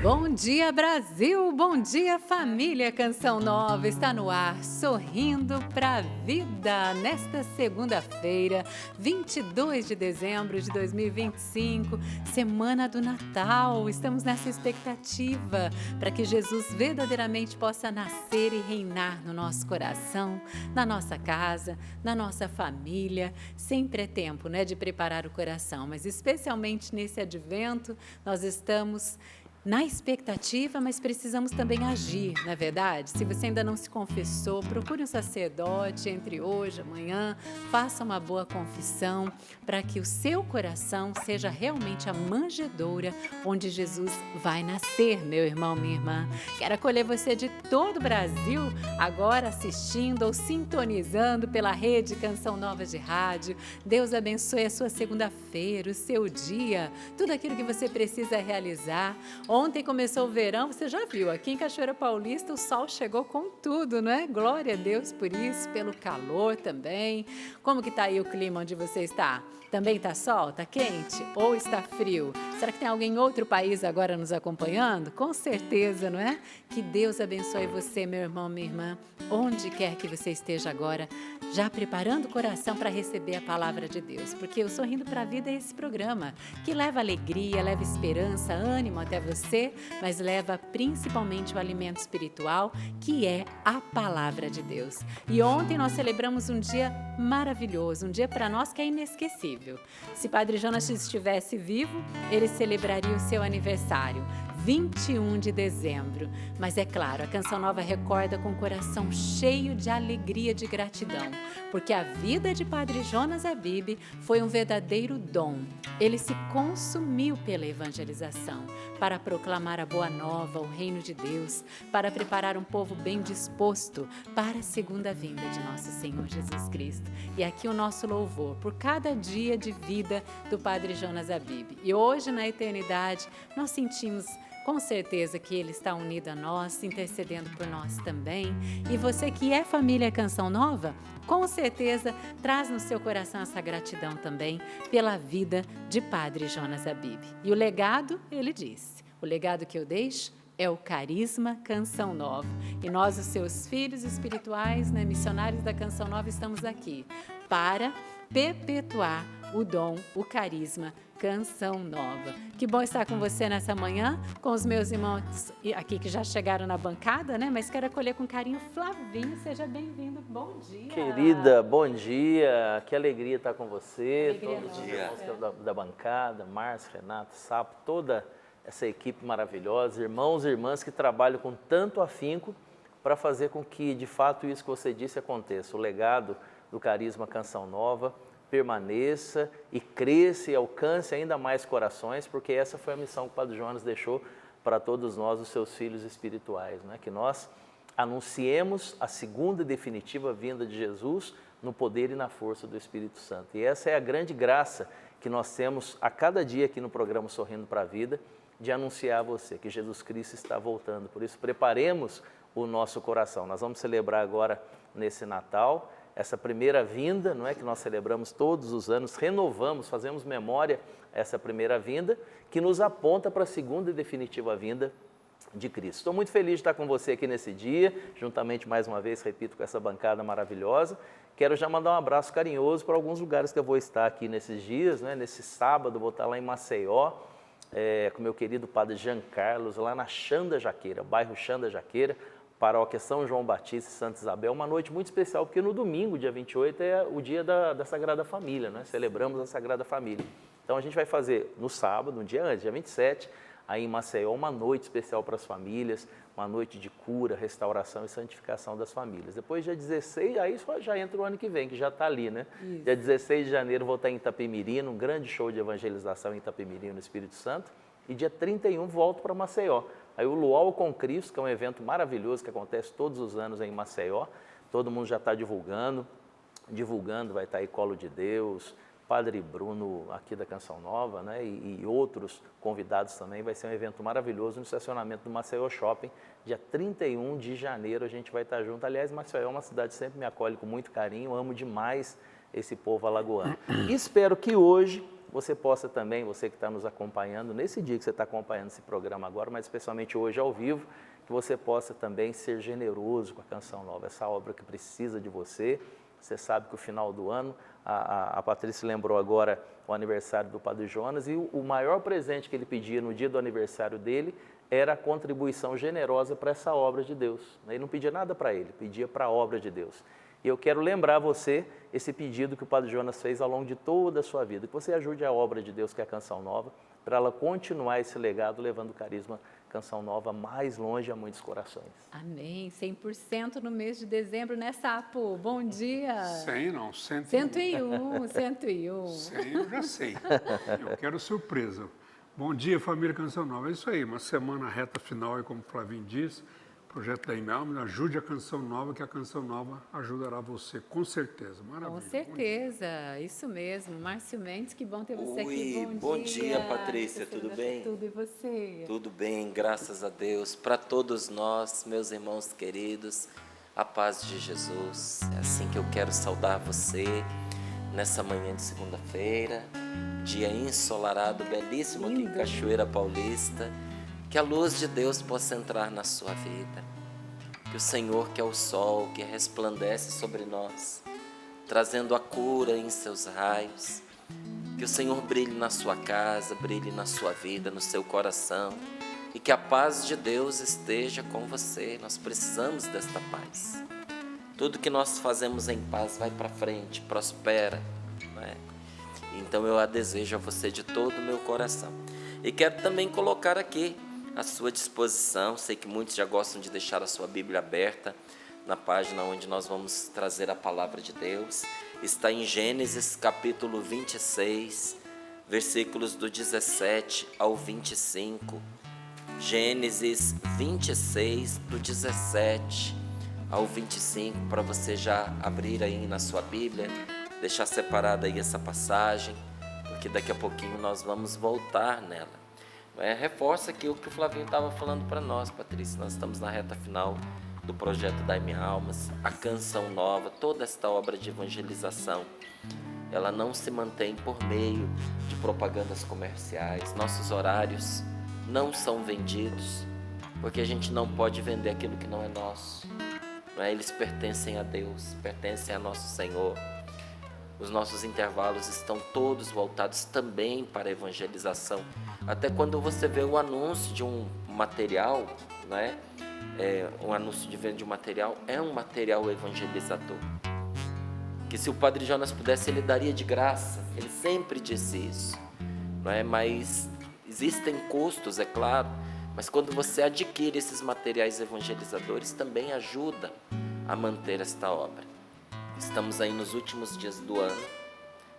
Bom dia, Brasil! Bom dia, família Canção Nova! Está no ar, sorrindo pra vida, nesta segunda-feira, 22 de dezembro de 2025, semana do Natal. Estamos nessa expectativa para que Jesus verdadeiramente possa nascer e reinar no nosso coração, na nossa casa, na nossa família. Sempre é tempo, né, de preparar o coração, mas especialmente nesse advento, nós estamos na expectativa, mas precisamos também agir, não é verdade? Se você ainda não se confessou, procure um sacerdote entre hoje e amanhã, faça uma boa confissão para que o seu coração seja realmente a manjedoura onde Jesus vai nascer, meu irmão, minha irmã. Quero acolher você de todo o Brasil, agora assistindo ou sintonizando pela rede Canção Nova de Rádio. Deus abençoe a sua segunda-feira, o seu dia, tudo aquilo que você precisa realizar. Ontem começou o verão, você já viu, aqui em Cachoeira Paulista o sol chegou com tudo, não é? Glória a Deus por isso, pelo calor também. Como que está aí o clima onde você está? Também está sol? Está quente? Ou está frio? Será que tem alguém em outro país agora nos acompanhando? Com certeza, não é? Que Deus abençoe você, meu irmão, minha irmã, onde quer que você esteja agora, já preparando o coração para receber a palavra de Deus. Porque o Sorrindo para a Vida é esse programa que leva alegria, leva esperança, ânimo até você, mas leva principalmente o alimento espiritual, que é a palavra de Deus. E ontem nós celebramos um dia maravilhoso, um dia para nós que é inesquecível. Se Padre Jonas estivesse vivo, ele celebraria o seu aniversário, 21 de dezembro. Mas é claro, a Canção Nova recorda com o coração cheio de alegria, de gratidão, porque a vida de Padre Jonas Habib foi um verdadeiro dom. Ele se consumiu pela evangelização, para proclamar a boa nova, o reino de Deus, para preparar um povo bem disposto para a segunda vinda de nosso Senhor Jesus Cristo. E aqui o nosso louvor por cada dia de vida do Padre Jonas Habib. E hoje, na eternidade, nós sentimos com certeza que Ele está unido a nós, intercedendo por nós também. E você que é família Canção Nova, com certeza traz no seu coração essa gratidão também pela vida de Padre Jonas Habib. E o legado, ele disse, o legado que eu deixo é o carisma Canção Nova. E nós, os seus filhos espirituais, né, missionários da Canção Nova, estamos aqui para perpetuar o dom, o carisma Canção Nova. Que bom estar com você nessa manhã, com os meus irmãos aqui que já chegaram na bancada, né? Mas quero acolher com carinho Flavinho, seja bem-vindo, bom dia. Querida, bom dia, que alegria estar com você, Alegria todos os nossa. irmãos da bancada, Márcio, Renato, Sapo, toda essa equipe maravilhosa, irmãos e irmãs que trabalham com tanto afinco para fazer com que, de fato, isso que você disse aconteça, o legado do carisma Canção Nova permaneça e cresça e alcance ainda mais corações, porque essa foi a missão que o Padre Jonas deixou para todos nós, os seus filhos espirituais, né? Que nós anunciemos a segunda e definitiva vinda de Jesus no poder e na força do Espírito Santo. E essa é a grande graça que nós temos a cada dia aqui no programa Sorrindo para a Vida, de anunciar a você que Jesus Cristo está voltando. Por isso, preparemos o nosso coração. Nós vamos celebrar agora, nesse Natal, essa primeira vinda, não é, que nós celebramos todos os anos, renovamos, fazemos memória essa primeira vinda, que nos aponta para a segunda e definitiva vinda de Cristo. Estou muito feliz de estar com você aqui nesse dia, juntamente, mais uma vez, repito, com essa bancada maravilhosa. Quero já mandar um abraço carinhoso para alguns lugares que eu vou estar aqui nesses dias, né? Nesse sábado, vou estar lá em Maceió, com meu querido Padre Jean Carlos, lá na Xanda Jaqueira, bairro Xanda Jaqueira, Paróquia São João Batista e Santa Isabel, uma noite muito especial, porque no domingo, dia 28, é o dia da Sagrada Família, né? Celebramos a Sagrada Família. Então a gente vai fazer no sábado, um dia antes, dia 27, aí em Maceió, uma noite especial para as famílias, uma noite de cura, restauração e santificação das famílias. Depois, dia 16, aí só já entra o ano que vem, que já está ali, né? Isso. Dia 16 de janeiro vou estar em Itapemirim, um grande show de evangelização em Itapemirim, no Espírito Santo. E dia 31 volto para Maceió. Aí o Luau com Cristo, que é um evento maravilhoso que acontece todos os anos em Maceió. Todo mundo já está divulgando, vai estar aí Colo de Deus, Padre Bruno aqui da Canção Nova, né? E outros convidados também. Vai ser um evento maravilhoso no estacionamento do Maceió Shopping. Dia 31 de janeiro a gente vai estar junto. Aliás, Maceió é uma cidade que sempre me acolhe com muito carinho, amo demais esse povo alagoano. E espero que hoje você possa também, você que está nos acompanhando, nesse dia que você está acompanhando esse programa agora, mas especialmente hoje ao vivo, que você possa também ser generoso com a Canção Nova, essa obra que precisa de você. Você sabe que o final do ano, a Patrícia lembrou agora o aniversário do Padre Jonas, e o maior presente que ele pedia no dia do aniversário dele era a contribuição generosa para essa obra de Deus. Ele não pedia nada para ele, pedia para a obra de Deus. E eu quero lembrar você esse pedido que o Padre Jonas fez ao longo de toda a sua vida, que você ajude a obra de Deus, que é a Canção Nova, para ela continuar esse legado, levando o carisma Canção Nova mais longe a muitos corações. Amém. 100% no mês de dezembro, né, Sapo? Bom dia. 100 não, 101. 101, 101. 100 eu já sei. Eu quero surpresa. Bom dia, família Canção Nova. É isso aí, uma semana reta final, aí, como o Flavinho diz. Projeto da Alma, ajude a Canção Nova, que a Canção Nova ajudará você, com certeza. Maravilha. Com certeza, isso mesmo. Márcio Mendes, que bom ter você aqui. Bom dia, Patrícia, tudo bem? Tudo, e você? Tudo bem, graças a Deus. Para todos nós, meus irmãos queridos, a paz de Jesus. É assim que eu quero saudar você nessa manhã de segunda-feira, dia ensolarado, belíssimo aqui em Cachoeira Paulista. Que a luz de Deus possa entrar na sua vida. Que o Senhor, que é o sol, que resplandece sobre nós, trazendo a cura em seus raios. Que o Senhor brilhe na sua casa, brilhe na sua vida, no seu coração. E que a paz de Deus esteja com você. Nós precisamos desta paz. Tudo que nós fazemos em paz vai para frente, prospera, não é? Então eu a desejo a você de todo o meu coração. E quero também colocar aqui à sua disposição, sei que muitos já gostam de deixar a sua Bíblia aberta na página onde nós vamos trazer a palavra de Deus. Está em Gênesis capítulo 26, versículos do 17 ao 25. Gênesis 26, do 17 ao 25, para você já abrir aí na sua Bíblia, deixar separada aí essa passagem, porque daqui a pouquinho nós vamos voltar nela. Reforça aqui o que o Flavinho estava falando para nós, Patrícia. Nós estamos na reta final do projeto Dai-me Almas, a Canção Nova, toda esta obra de evangelização. Ela não se mantém por meio de propagandas comerciais. Nossos horários não são vendidos, porque a gente não pode vender aquilo que não é nosso. Eles pertencem a Deus, pertencem a nosso Senhor. Os nossos intervalos estão todos voltados também para a evangelização. Até quando você vê o anúncio de um material, né? Um anúncio de venda de um material, é um material evangelizador. Que se o Padre Jonas pudesse, ele daria de graça. Ele sempre disse isso. Não é? Mas existem custos, é claro. Mas quando você adquire esses materiais evangelizadores, também ajuda a manter esta obra. Estamos aí nos últimos dias do ano,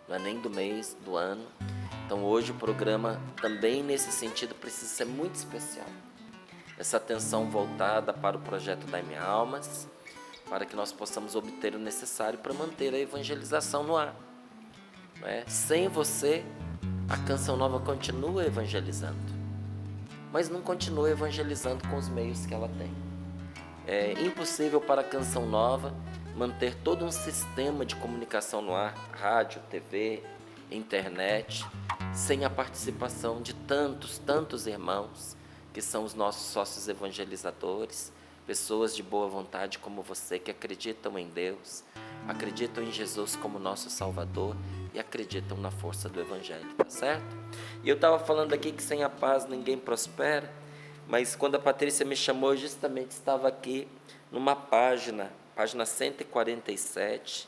não é nem do mês, do ano. Então hoje o programa também nesse sentido precisa ser muito especial. Essa atenção voltada para o projeto Dai-me Almas, para que nós possamos obter o necessário para manter a evangelização no ar. Não é? Sem você, a Canção Nova continua evangelizando, mas não continua evangelizando com os meios que ela tem. É impossível para a Canção Nova manter todo um sistema de comunicação no ar, rádio, TV, internet, sem a participação de tantos irmãos que são os nossos sócios evangelizadores, pessoas de boa vontade como você, que acreditam em Deus, acreditam em Jesus como nosso Salvador e acreditam na força do Evangelho, tá certo? E eu estava falando aqui que sem a paz ninguém prospera, mas quando a Patrícia me chamou, eu justamente estava aqui numa página 147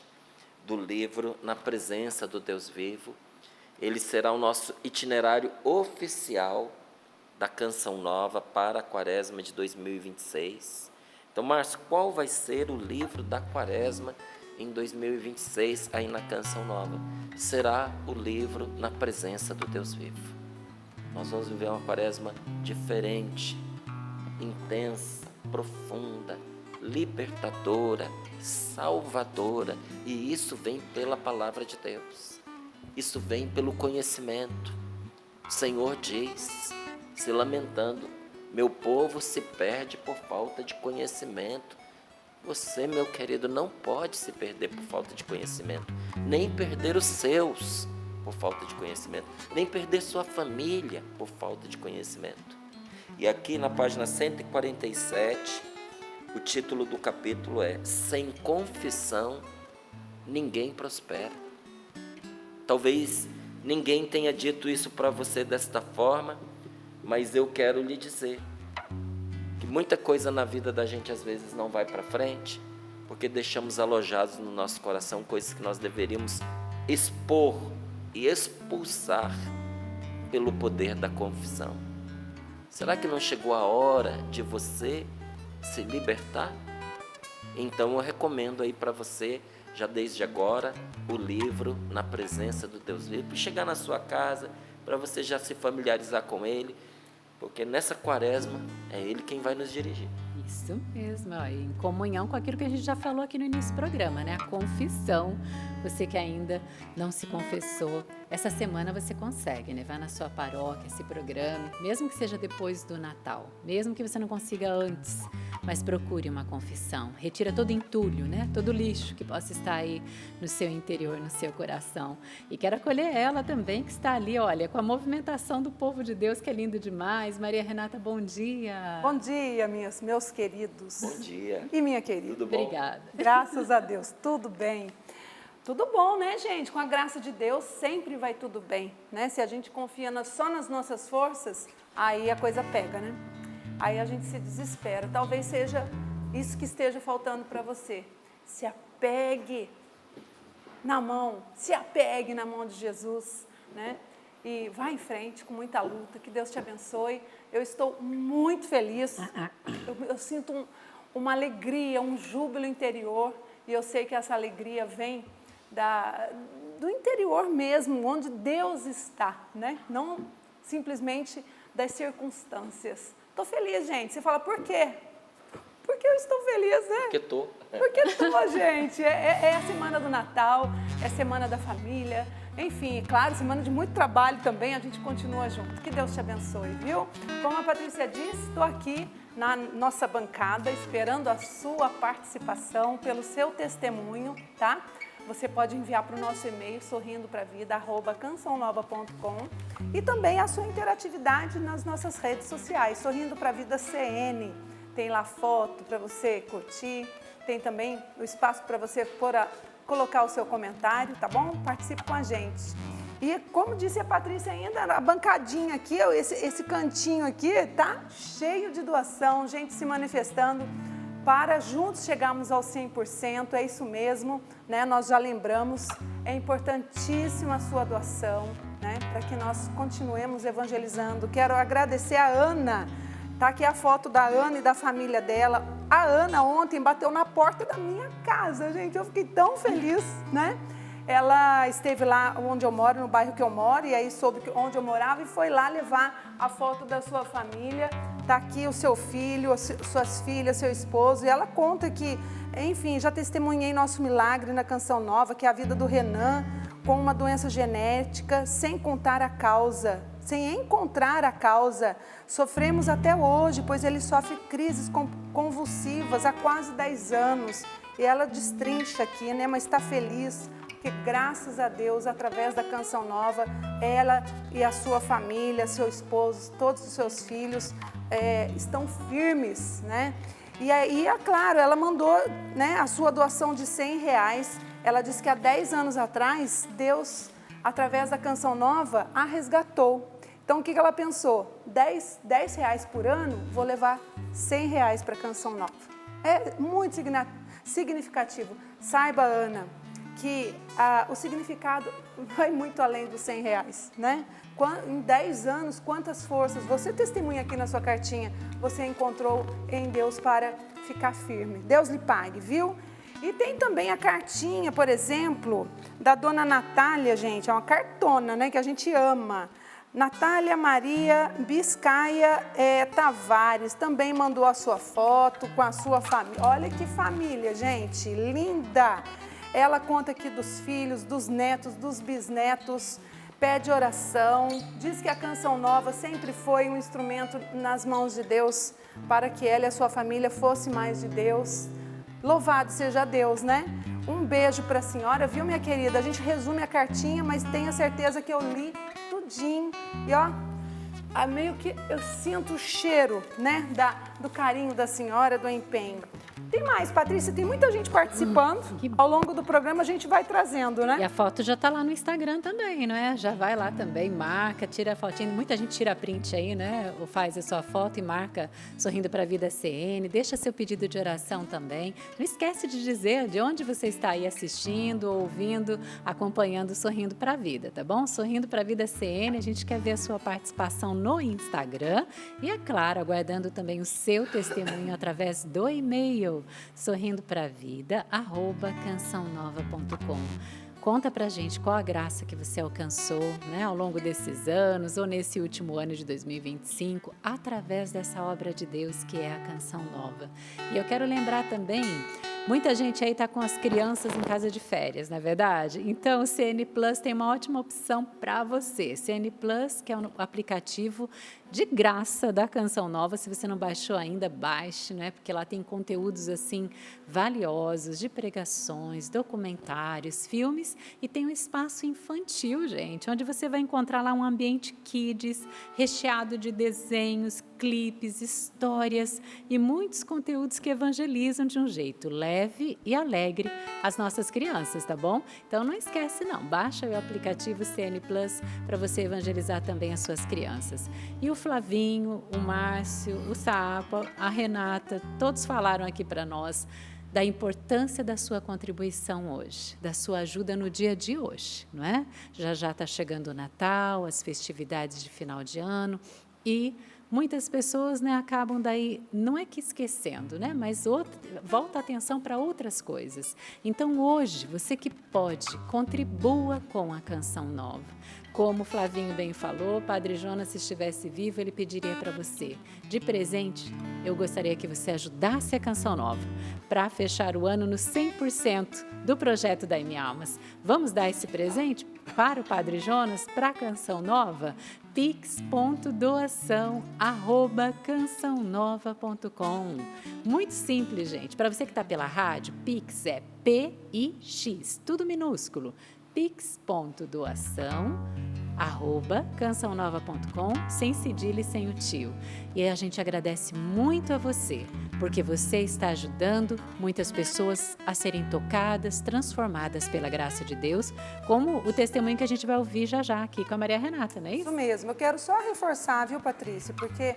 do livro Na Presença do Deus Vivo. Ele será o nosso itinerário oficial da Canção Nova para a Quaresma de 2026. Então, Márcio, qual vai ser o livro da Quaresma em 2026 aí na Canção Nova? Será o livro Na Presença do Deus Vivo. Nós vamos viver uma Quaresma diferente, intensa, profunda, libertadora, salvadora, e isso vem pela palavra de Deus, isso vem pelo conhecimento. O Senhor diz, se lamentando, meu povo se perde por falta de conhecimento. Você, meu querido, não pode se perder por falta de conhecimento, nem perder os seus, por falta de conhecimento, nem perder sua família por falta de conhecimento. E aqui na página 147, o título do capítulo é Sem confissão, ninguém prospera. Talvez ninguém tenha dito isso para você desta forma, mas eu quero lhe dizer que muita coisa na vida da gente às vezes não vai para frente, porque deixamos alojados no nosso coração coisas que nós deveríamos expor e expulsar pelo poder da confissão. Será que não chegou a hora de você se libertar? Então eu recomendo aí para você, já desde agora, o livro Na Presença do Deus Vivo, chegar na sua casa, para você já se familiarizar com ele, porque nessa quaresma é ele quem vai nos dirigir. Isso mesmo, ó, em comunhão com aquilo que a gente já falou aqui no início do programa, né? A confissão. Você que ainda não se confessou, essa semana você consegue, né? Vá na sua paróquia, se programe, mesmo que seja depois do Natal, mesmo que você não consiga antes, mas procure uma confissão. Retira todo entulho, né? Todo lixo que possa estar aí no seu interior, no seu coração. E quero acolher ela também, que está ali, olha, com a movimentação do povo de Deus, que é lindo demais. Maria Renata, bom dia. Bom dia, meus queridos. Bom dia. E minha querida. Tudo bom? Obrigada. Graças a Deus, tudo bem. Tudo bom, né, gente? Com a graça de Deus, sempre vai tudo bem, né? Se a gente confia só nas nossas forças, aí a coisa pega, né? Aí a gente se desespera. Talvez seja isso que esteja faltando para você. Se apegue na mão de Jesus, né? E vá em frente com muita luta, que Deus te abençoe. Eu estou muito feliz, eu sinto uma alegria, um júbilo interior, e eu sei que essa alegria vem do interior mesmo, onde Deus está, né? Não simplesmente das circunstâncias. Estou feliz, gente. Você fala, por quê? Porque eu estou feliz, né? Porque tô. Porque tô, gente. É a semana do Natal, é a semana da família. Enfim, claro, semana de muito trabalho também, a gente continua junto. Que Deus te abençoe, viu? Como a Patrícia disse, estou aqui na nossa bancada, esperando a sua participação, pelo seu testemunho, tá? Você pode enviar para o nosso e-mail sorrindopravida@cançãonova.com e também a sua interatividade nas nossas redes sociais, Sorrindo para a Vida CN. Tem lá foto para você curtir, tem também o espaço para você colocar o seu comentário, tá bom? Participe com a gente. E como disse a Patrícia ainda, a bancadinha aqui, esse cantinho aqui, tá cheio de doação, gente se manifestando para juntos chegarmos ao 100%, é isso mesmo, né? Nós já lembramos, é importantíssima a sua doação, né? Para que nós continuemos evangelizando. Quero agradecer a Ana, tá aqui a foto da Ana e da família dela. A Ana ontem bateu na porta da minha casa, gente, eu fiquei tão feliz, né? Ela esteve lá onde eu moro, no bairro que eu moro, e aí soube onde eu morava e foi lá levar a foto da sua família. Está aqui o seu filho, suas filhas, seu esposo, e ela conta que, enfim, já testemunhei nosso milagre na Canção Nova, que é a vida do Renan com uma doença genética, sem encontrar a causa. Sofremos até hoje, pois ele sofre crises convulsivas há quase 10 anos. E ela destrincha aqui, né, mas está feliz, porque graças a Deus, através da Canção Nova, ela e a sua família, seu esposo, todos os seus filhos estão firmes, né? E aí, é claro, ela mandou, né, a sua doação de R$100. Ela disse que há 10 anos atrás, Deus, através da Canção Nova, a resgatou. Então, o que ela pensou? R$10 por ano, vou levar R$100 para a Canção Nova. É muito significativo. Saiba, Ana, que o significado vai muito além dos R$100, né? Em 10 anos, quantas forças, você testemunha aqui na sua cartinha, você encontrou em Deus para ficar firme. Deus lhe pague, viu? E tem também a cartinha, por exemplo, da dona Natália, gente, é uma cartona, né, que a gente ama. Natália Maria Biscaia Tavares também mandou a sua foto com a sua família. Olha que família, gente, linda! Ela conta aqui dos filhos, dos netos, dos bisnetos, pede oração, diz que a Canção Nova sempre foi um instrumento nas mãos de Deus para que ela e a sua família fossem mais de Deus. Louvado seja Deus, né? Um beijo para a senhora, viu, minha querida? A gente resume a cartinha, mas tenha certeza que eu li tudinho. E ó, meio que eu sinto o cheiro, né, do carinho da senhora, do empenho. Tem mais, Patrícia, tem muita gente participando. Ao longo do programa a gente vai trazendo, né? E a foto já tá lá no Instagram também, não é? Já vai lá também, marca, tira a fotinha. Muita gente tira print aí, né? Ou faz a sua foto e marca Sorrindo para a Vida CN. Deixa seu pedido de oração também. Não esquece de dizer de onde você está aí assistindo, ouvindo, acompanhando Sorrindo para a Vida, tá bom? Sorrindo para a Vida CN, a gente quer ver a sua participação no Instagram e, é claro, aguardando também o seu testemunho através do e-mail sorrindopravida@cançãonova.com. Conta pra gente qual a graça que você alcançou, né, ao longo desses anos ou nesse último ano de 2025, através dessa obra de Deus que é a Canção Nova. E eu quero lembrar também, muita gente aí está com as crianças em casa de férias, não é verdade? Então, o CN Plus tem uma ótima opção para você. CN Plus, que é um aplicativo de graça da Canção Nova. Se você não baixou ainda, baixe, né? Porque lá tem conteúdos assim valiosos de pregações, documentários, filmes e tem um espaço infantil, gente, onde você vai encontrar lá um ambiente kids recheado de desenhos, clipes, histórias e muitos conteúdos que evangelizam de um jeito leve e alegre as nossas crianças, tá bom? Então não esquece não, baixa o aplicativo CN Plus para você evangelizar também as suas crianças. E o Flavinho, o Márcio, o Sapa, a Renata, todos falaram aqui para nós da importância da sua contribuição hoje, da sua ajuda no dia de hoje, não é? Já está chegando o Natal, as festividades de final de ano e muitas pessoas, né, acabam daí, não é que esquecendo, né, mas volta a atenção para outras coisas. Então, hoje, você que pode, contribua com a Canção Nova. Como o Flavinho bem falou, Padre Jonas, se estivesse vivo, ele pediria para você, de presente, eu gostaria que você ajudasse a Canção Nova para fechar o ano no 100% do projeto da M Almas. Vamos dar esse presente para o Padre Jonas, para a Canção Nova? pix.doação@cançãonova.com. Muito simples, gente. Para você que está pela rádio, Pix é P-I-X, tudo minúsculo. pix.doação@cançãonova.com, sem cedilha e sem o tio. E a gente agradece muito a você, porque você está ajudando muitas pessoas a serem tocadas, transformadas pela graça de Deus, como o testemunho que a gente vai ouvir já aqui com a Maria Renata, não é isso? Isso mesmo. Eu quero só reforçar, viu, Patrícia? Porque,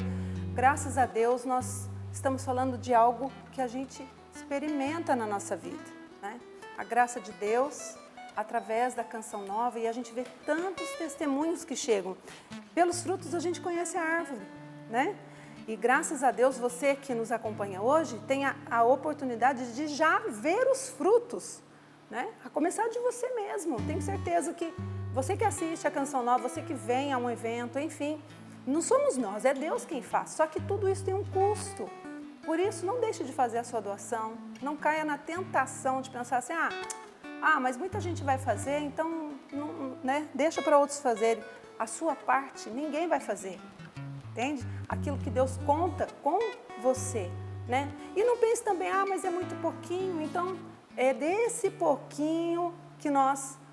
graças a Deus, nós estamos falando de algo que a gente experimenta na nossa vida, né? A graça de Deus através da Canção Nova, e a gente vê tantos testemunhos que chegam. Pelos frutos a gente conhece a árvore, né? E graças a Deus, você que nos acompanha hoje tem a oportunidade de já ver os frutos, né? A começar de você mesmo. Tenho certeza que você que assiste a Canção Nova, você que vem a um evento, enfim, não somos nós, é Deus quem faz. Só que tudo isso tem um custo. Por isso, não deixe de fazer a sua doação, não caia na tentação de pensar assim, mas muita gente vai fazer, então não, né? Deixa para outros fazerem. A sua parte, ninguém vai fazer, entende? Aquilo que Deus conta com você, né? E não pense também, mas é muito pouquinho, então é desse pouquinho que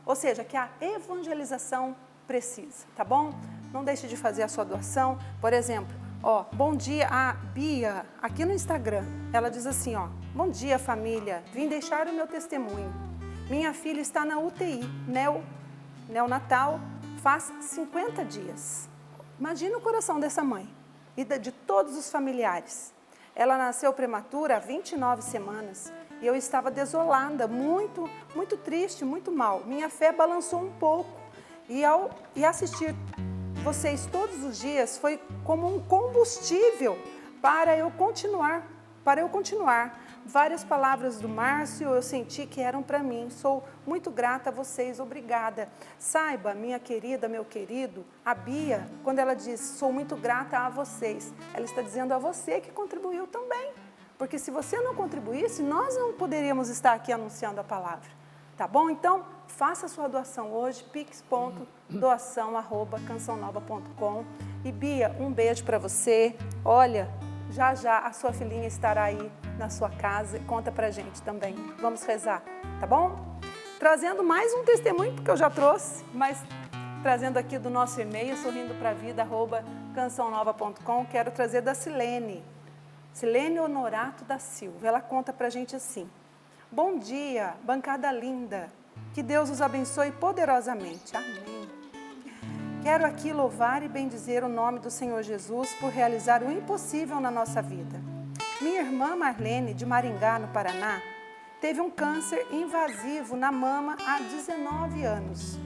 ou seja, que a evangelização precisa, tá bom? Não deixe de fazer a sua doação. Por exemplo, bom dia, a Bia, aqui no Instagram, ela diz assim, bom dia família, vim deixar o meu testemunho. Minha filha está na UTI, neonatal, faz 50 dias. Imagina o coração dessa mãe e de todos os familiares. Ela nasceu prematura há 29 semanas e eu estava desolada, muito, muito triste, muito mal. Minha fé balançou um pouco e assistir vocês todos os dias foi como um combustível para eu continuar. Várias palavras do Márcio eu senti que eram para mim. Sou muito grata a vocês, obrigada. Saiba, minha querida, meu querido, a Bia, quando ela diz sou muito grata a vocês, ela está dizendo a você que contribuiu também. Porque se você não contribuísse, nós não poderíamos estar aqui anunciando a palavra. Tá bom? Então, faça a sua doação hoje, pix.doação@cançãonova.com. E Bia, um beijo para você. Olha, Já já a sua filhinha estará aí na sua casa. Conta pra gente também. Vamos rezar, tá bom? Trazendo mais um testemunho, porque eu já trouxe, mas trazendo aqui do nosso e-mail, sorrindopravida@cançãonova.com, quero trazer da Silene Honorato da Silva. Ela conta pra gente assim: bom dia, bancada linda, que Deus os abençoe poderosamente, amém. Quero aqui louvar e bendizer o nome do Senhor Jesus por realizar o impossível na nossa vida. Minha irmã Marlene, de Maringá, no Paraná, teve um câncer invasivo na mama há 19 anos.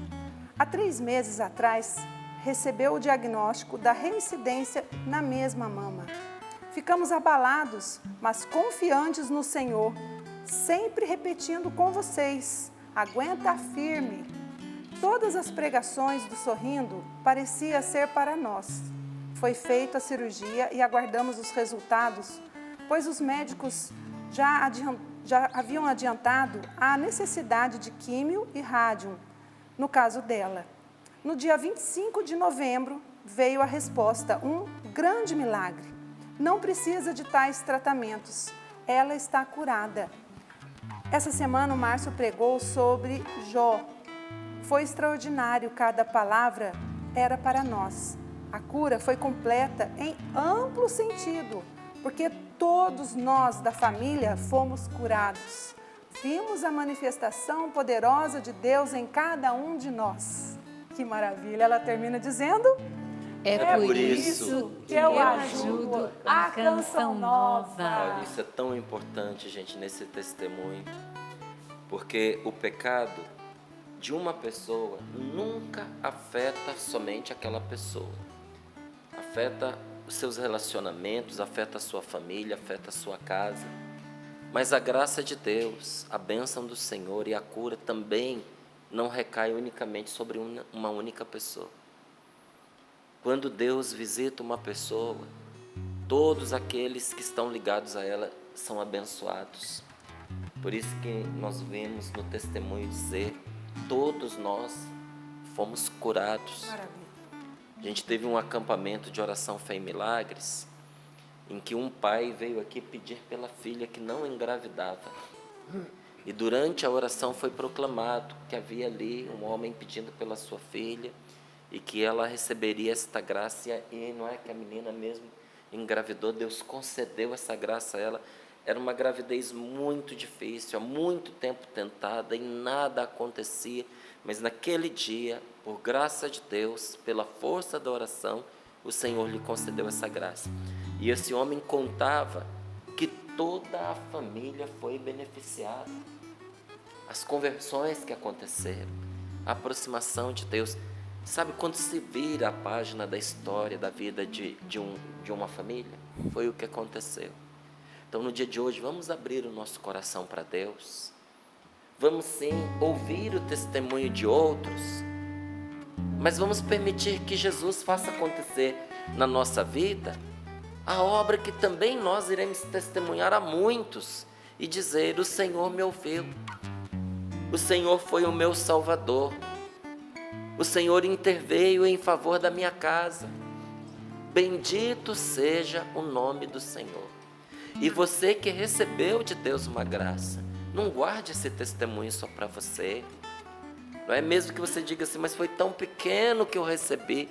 Há 3 meses atrás, recebeu o diagnóstico da reincidência na mesma mama. Ficamos abalados, mas confiantes no Senhor, sempre repetindo com vocês: aguenta firme. Todas as pregações do Sorrindo parecia ser para nós. Foi feita a cirurgia e aguardamos os resultados, pois os médicos já haviam adiantado a necessidade de químio e rádio, no caso dela. No dia 25 de novembro, veio a resposta, um grande milagre. Não precisa de tais tratamentos, ela está curada. Essa semana o Márcio pregou sobre Jó. Foi extraordinário, cada palavra era para nós. A cura foi completa em amplo sentido, porque todos nós da família fomos curados. Vimos a manifestação poderosa de Deus em cada um de nós. Que maravilha! Ela termina dizendo: É por isso que eu ajudo a Canção Nova. Olha, isso é tão importante, gente, nesse testemunho, porque o pecado de uma pessoa nunca afeta somente aquela pessoa. Afeta os seus relacionamentos, afeta a sua família, afeta a sua casa. Mas a graça de Deus, a bênção do Senhor e a cura também não recai unicamente sobre uma única pessoa. Quando Deus visita uma pessoa, todos aqueles que estão ligados a ela são abençoados. Por isso que nós vemos no testemunho dizer: todos nós fomos curados. Maravilha. A gente teve um acampamento de oração fé e milagres, em que um pai veio aqui pedir pela filha que não engravidava. E durante a oração foi proclamado que havia ali um homem pedindo pela sua filha e que ela receberia esta graça. E não é que a menina mesmo engravidou, Deus concedeu essa graça a ela. Era uma gravidez muito difícil, há muito tempo tentada e nada acontecia. Mas naquele dia, por graça de Deus, pela força da oração, o Senhor lhe concedeu essa graça. E esse homem contava que toda a família foi beneficiada. As conversões que aconteceram, a aproximação de Deus. Sabe, quando se vira a página da história, da vida de uma família, foi o que aconteceu. Então, no dia de hoje, vamos abrir o nosso coração para Deus. Vamos sim ouvir o testemunho de outros, mas vamos permitir que Jesus faça acontecer na nossa vida a obra que também nós iremos testemunhar a muitos e dizer: o Senhor me ouviu, o Senhor foi o meu Salvador, o Senhor interveio em favor da minha casa. Bendito seja o nome do Senhor. E você que recebeu de Deus uma graça, não guarde esse testemunho só para você. Não é mesmo que você diga assim: mas foi tão pequeno que eu recebi.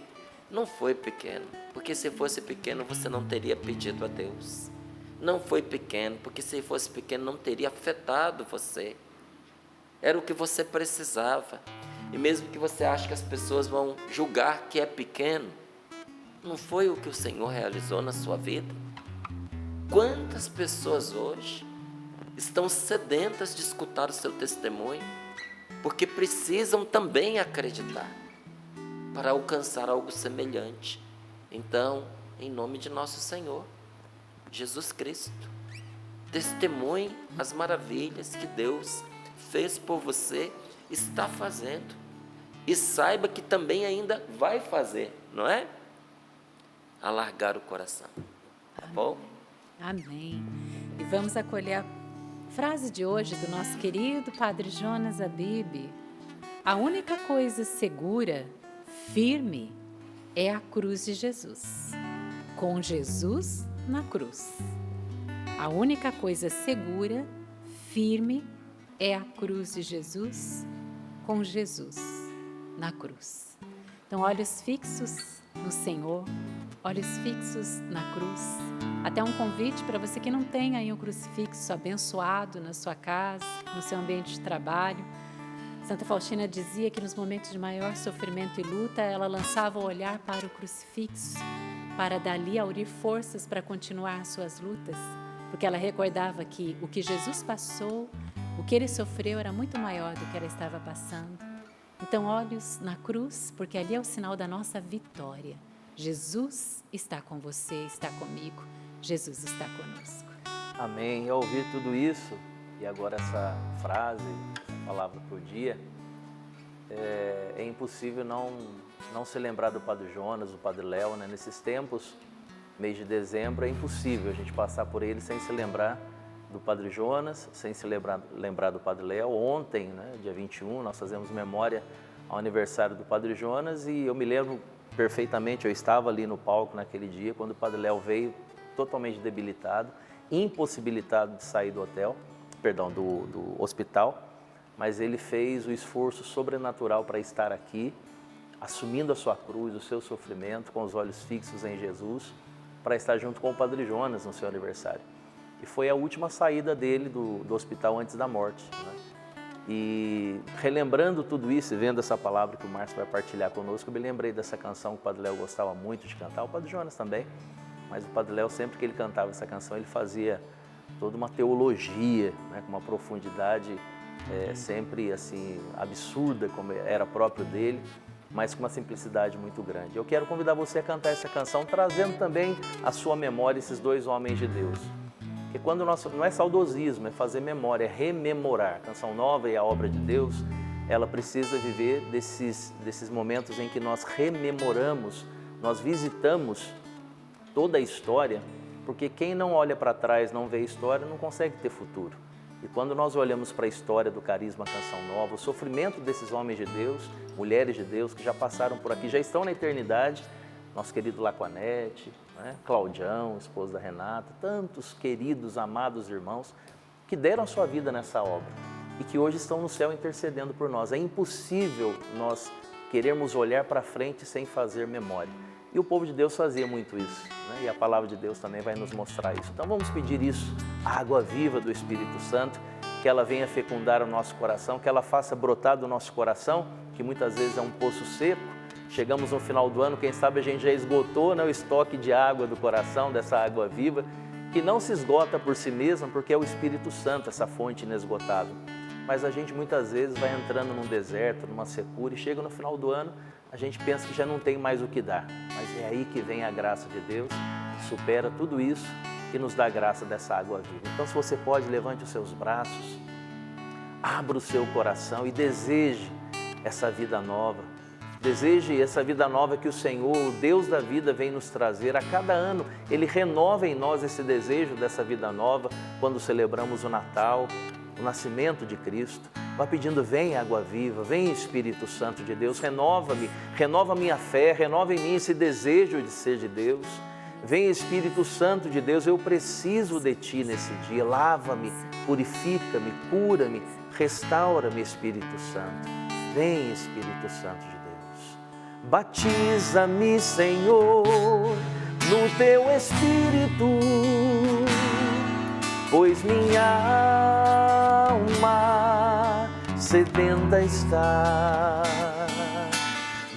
Não foi pequeno, porque se fosse pequeno você não teria pedido a Deus. Não foi pequeno, porque se fosse pequeno não teria afetado você. Era o que você precisava. E mesmo que você ache que as pessoas vão julgar que é pequeno, não foi o que o Senhor realizou na sua vida? Quantas pessoas hoje estão sedentas de escutar o seu testemunho, porque precisam também acreditar para alcançar algo semelhante. Então, em nome de nosso Senhor Jesus Cristo, testemunhe as maravilhas que Deus fez por você, está fazendo, e saiba que também ainda vai fazer, não é? Alargar o coração, tá bom? Amém. E vamos acolher a frase de hoje do nosso querido Padre Jonas Abib. A única coisa segura, firme, é a cruz de Jesus. Com Jesus, na cruz. A única coisa segura, firme, é a cruz de Jesus, com Jesus na cruz. Então, olhos fixos no Senhor, olhos fixos na cruz. Até um convite para você que não tem aí um crucifixo abençoado na sua casa, no seu ambiente de trabalho. Santa Faustina dizia que nos momentos de maior sofrimento e luta, ela lançava o olhar para o crucifixo, para dali aurir forças para continuar suas lutas, porque ela recordava que o que Jesus passou, o que ele sofreu era muito maior do que ela estava passando. Então, olhos na cruz, porque ali é o sinal da nossa vitória. Jesus está com você, está comigo. Jesus está conosco. Amém. Ao ouvir tudo isso, e agora essa frase, essa palavra por dia, é impossível não se lembrar do Padre Jonas, do Padre Léo, né? Nesses tempos, mês de dezembro, é impossível a gente passar por ele sem se lembrar do Padre Jonas, sem se lembrar do Padre Léo. Ontem, né, dia 21, nós fazemos memória ao aniversário do Padre Jonas e eu me lembro perfeitamente, eu estava ali no palco naquele dia, quando o Padre Léo veio totalmente debilitado, impossibilitado de sair do hospital, mas ele fez o esforço sobrenatural para estar aqui, assumindo a sua cruz, o seu sofrimento, com os olhos fixos em Jesus, para estar junto com o Padre Jonas no seu aniversário. E foi a última saída dele do hospital antes da morte, né? E relembrando tudo isso e vendo essa palavra que o Márcio vai partilhar conosco, eu me lembrei dessa canção que o Padre Léo gostava muito de cantar, o Padre Jonas também, mas o Padre Léo, sempre que ele cantava essa canção, ele fazia toda uma teologia, né, com uma profundidade sempre assim absurda, como era próprio dele, mas com uma simplicidade muito grande. Eu quero convidar você a cantar essa canção, trazendo também à sua memória esses dois homens de Deus. Porque quando não é saudosismo, é fazer memória, é rememorar. A Canção Nova e a obra de Deus, ela precisa viver desses momentos em que nós rememoramos, nós visitamos toda a história, porque quem não olha para trás, não vê a história, não consegue ter futuro. E quando nós olhamos para a história do Carisma Canção Nova, o sofrimento desses homens de Deus, mulheres de Deus que já passaram por aqui, já estão na eternidade, nosso querido Laquanete, né? Claudião, esposo da Renata, tantos queridos, amados irmãos que deram a sua vida nessa obra e que hoje estão no céu intercedendo por nós. É impossível nós querermos olhar para frente sem fazer memória. E o povo de Deus fazia muito isso, né? E a palavra de Deus também vai nos mostrar isso. Então vamos pedir isso, a água viva do Espírito Santo, que ela venha fecundar o nosso coração, que ela faça brotar do nosso coração, que muitas vezes é um poço seco. Chegamos no final do ano, quem sabe a gente já esgotou, né, o estoque de água do coração, dessa água viva, que não se esgota por si mesma, porque é o Espírito Santo, essa fonte inesgotável. Mas a gente muitas vezes vai entrando num deserto, numa secura, e chega no final do ano, a gente pensa que já não tem mais o que dar. Mas é aí que vem a graça de Deus, que supera tudo isso e nos dá a graça dessa água viva. Então, se você pode, levante os seus braços, abra o seu coração e deseje essa vida nova. Deseje essa vida nova que o Senhor, o Deus da vida, vem nos trazer. A cada ano, Ele renova em nós esse desejo dessa vida nova, quando celebramos o Natal, o nascimento de Cristo. Vai pedindo, vem água viva, vem Espírito Santo de Deus, renova-me, renova a minha fé, renova em mim esse desejo de ser de Deus. Vem Espírito Santo de Deus, eu preciso de Ti nesse dia. Lava-me, purifica-me, cura-me, restaura-me, Espírito Santo. Vem Espírito Santo de Deus. Batiza-me, Senhor, no Teu Espírito, pois minha alma sedenta está.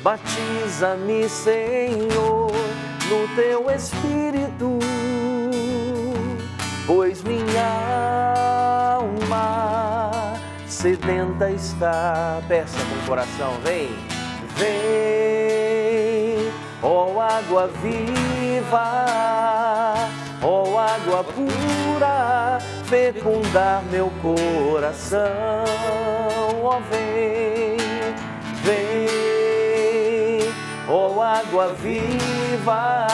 Batiza-me, Senhor, no Teu Espírito, pois minha alma sedenta está. Peça com o coração, vem. Vem, ó água viva, ó água pura, fecundar meu coração. Ó vem, vem, ó água viva,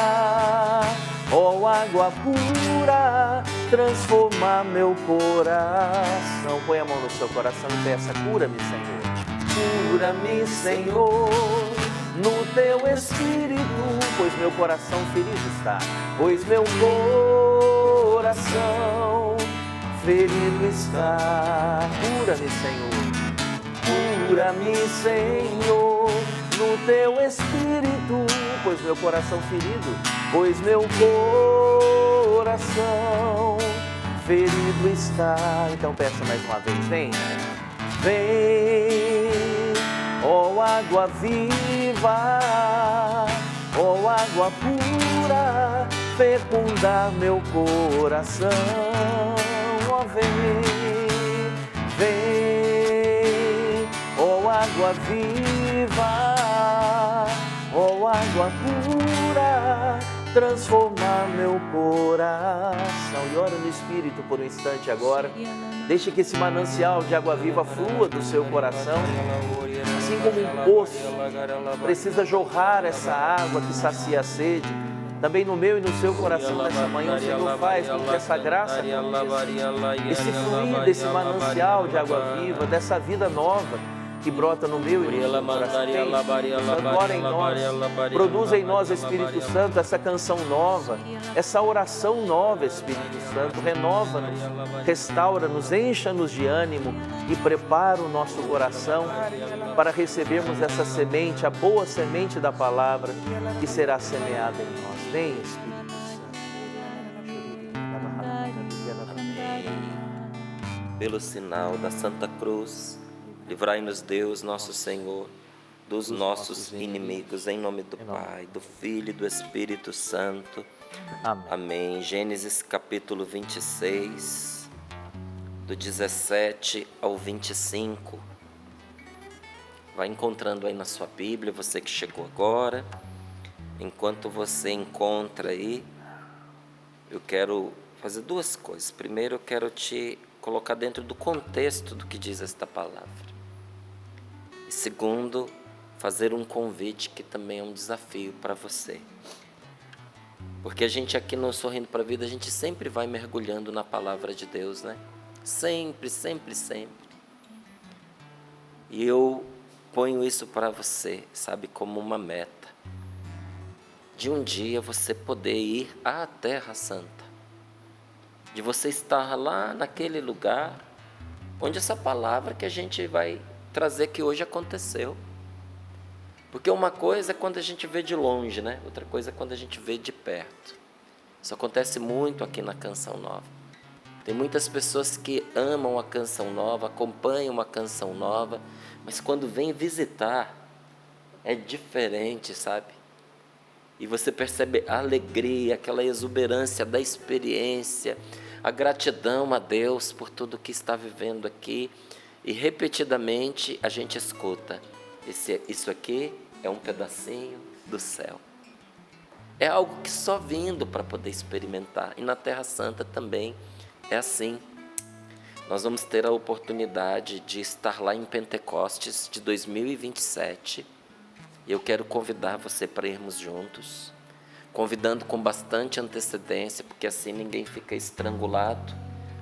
ó água pura, transformar meu coração. Põe a mão no seu coração e peça, cura-me, Senhor. Cura-me, Senhor, no Teu Espírito, pois meu coração ferido está. Pois meu coração ferido está. Cura-me, Senhor. Cura-me, Senhor, no teu espírito. Pois meu coração ferido, pois meu coração ferido está. Então peça mais uma vez, vem. Vem, ó água viva, ó água pura, fecundar meu coração. Ó vem, vem, ó água viva, ó água pura, transformar meu coração. E ora no Espírito por um instante agora. Deixe que esse manancial de água viva flua do seu coração. Assim como um poço precisa jorrar essa água que sacia a sede, também no meu e no seu coração nessa manhã, o Senhor faz com que essa graça aconteça. Esse fluir desse manancial de água viva, dessa vida nova que brota no meu e no seu coração. Agora em nós, produza em nós, Espírito Santo, essa canção nova, essa oração nova, Espírito Santo. Renova-nos, restaura-nos, encha-nos de ânimo e prepara o nosso coração para recebermos essa semente, a boa semente da palavra que será semeada em nós. Vem, Espírito Santo. Pelo sinal da Santa Cruz, livrai-nos Deus, nosso Senhor, dos nossos inimigos, em nome do Pai, do Filho e do Espírito Santo. Amém. Amém. Gênesis capítulo 26, do 17 ao 25. Vai encontrando aí na sua Bíblia, você que chegou agora. Enquanto você encontra aí, eu quero fazer duas coisas. Primeiro, eu quero te colocar dentro do contexto do que diz esta palavra. E segundo, fazer um convite que também é um desafio para você. Porque a gente aqui no Sorrindo para a Vida, a gente sempre vai mergulhando na palavra de Deus, né? Sempre, sempre, sempre. E eu ponho isso para você, sabe, como uma meta. De um dia você poder ir à Terra Santa. De você estar lá naquele lugar onde essa palavra que a gente vai trazer que hoje aconteceu. Porque uma coisa é quando a gente vê de longe, né? Outra coisa é quando a gente vê de perto. Isso acontece muito aqui na Canção Nova. Tem muitas pessoas que amam a Canção Nova, acompanham a Canção Nova, mas quando vem visitar, é diferente, sabe? E você percebe a alegria, aquela exuberância da experiência, a gratidão a Deus por tudo que está vivendo aqui. E repetidamente a gente escuta, isso aqui é um pedacinho do céu. É algo que só vindo para poder experimentar. E na Terra Santa também é assim. Nós vamos ter a oportunidade de estar lá em Pentecostes de 2027. E eu quero convidar você para irmos juntos. Convidando com bastante antecedência, porque assim ninguém fica estrangulado.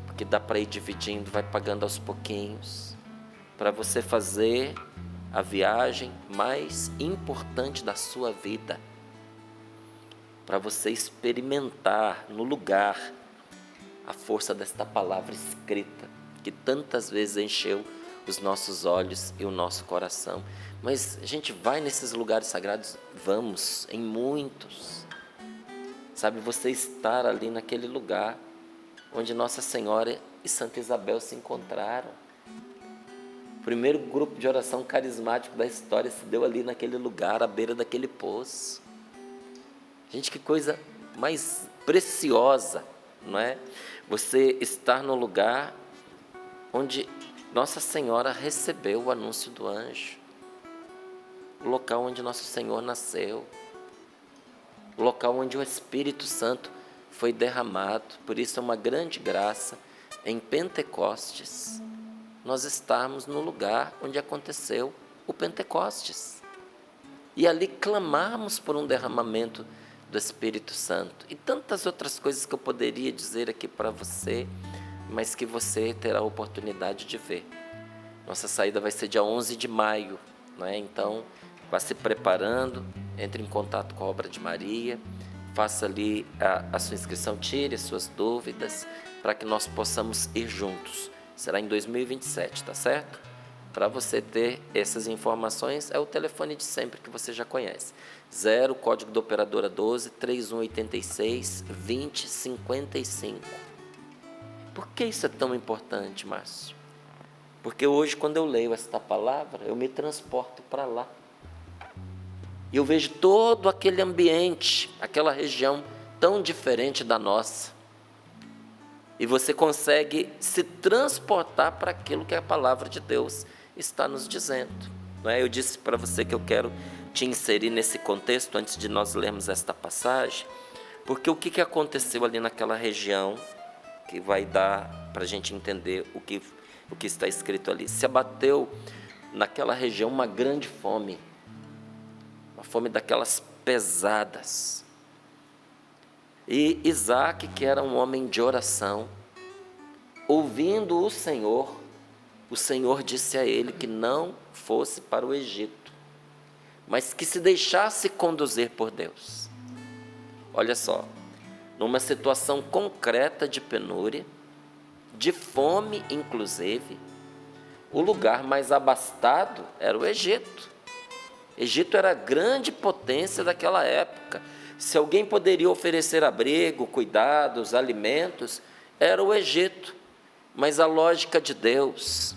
Porque dá para ir dividindo, vai pagando aos pouquinhos. Para você fazer a viagem mais importante da sua vida. Para você experimentar no lugar a força desta palavra escrita, que tantas vezes encheu os nossos olhos e o nosso coração. Mas a gente vai nesses lugares sagrados, vamos, em muitos. Sabe, você estar ali naquele lugar onde Nossa Senhora e Santa Isabel se encontraram. O primeiro grupo de oração carismático da história se deu ali naquele lugar, à beira daquele poço. Gente, que coisa mais preciosa, não é? Você estar no lugar onde Nossa Senhora recebeu o anúncio do anjo. O local onde Nosso Senhor nasceu. O local onde o Espírito Santo foi derramado. Por isso é uma grande graça em Pentecostes nós estarmos no lugar onde aconteceu o Pentecostes. E ali clamarmos por um derramamento do Espírito Santo. E tantas outras coisas que eu poderia dizer aqui para você, mas que você terá a oportunidade de ver. Nossa saída vai ser dia 11 de maio, não é? Então, vá se preparando, entre em contato com a Obra de Maria, faça ali a sua inscrição, tire as suas dúvidas, para que nós possamos ir juntos. Será em 2027, tá certo? Para você ter essas informações, é o telefone de sempre que você já conhece. 0, código da operadora 12, 3186 2055. Por que isso é tão importante, Márcio? Porque hoje, quando eu leio esta palavra, eu me transporto para lá. E eu vejo todo aquele ambiente, aquela região tão diferente da nossa. E você consegue se transportar para aquilo que a palavra de Deus está nos dizendo. Não é? Eu disse para você que eu quero te inserir nesse contexto antes de nós lermos esta passagem, porque o que aconteceu ali naquela região, que vai dar para a gente entender o que está escrito ali. Se abateu naquela região uma grande fome, uma fome daquelas pesadas. E Isaac, que era um homem de oração, ouvindo o Senhor disse a ele que não fosse para o Egito, mas que se deixasse conduzir por Deus. Olha só, numa situação concreta de penúria, de fome inclusive, o lugar mais abastado era o Egito. Egito era a grande potência daquela época. Se alguém poderia oferecer abrigo, cuidados, alimentos, era o Egito. Mas a lógica de Deus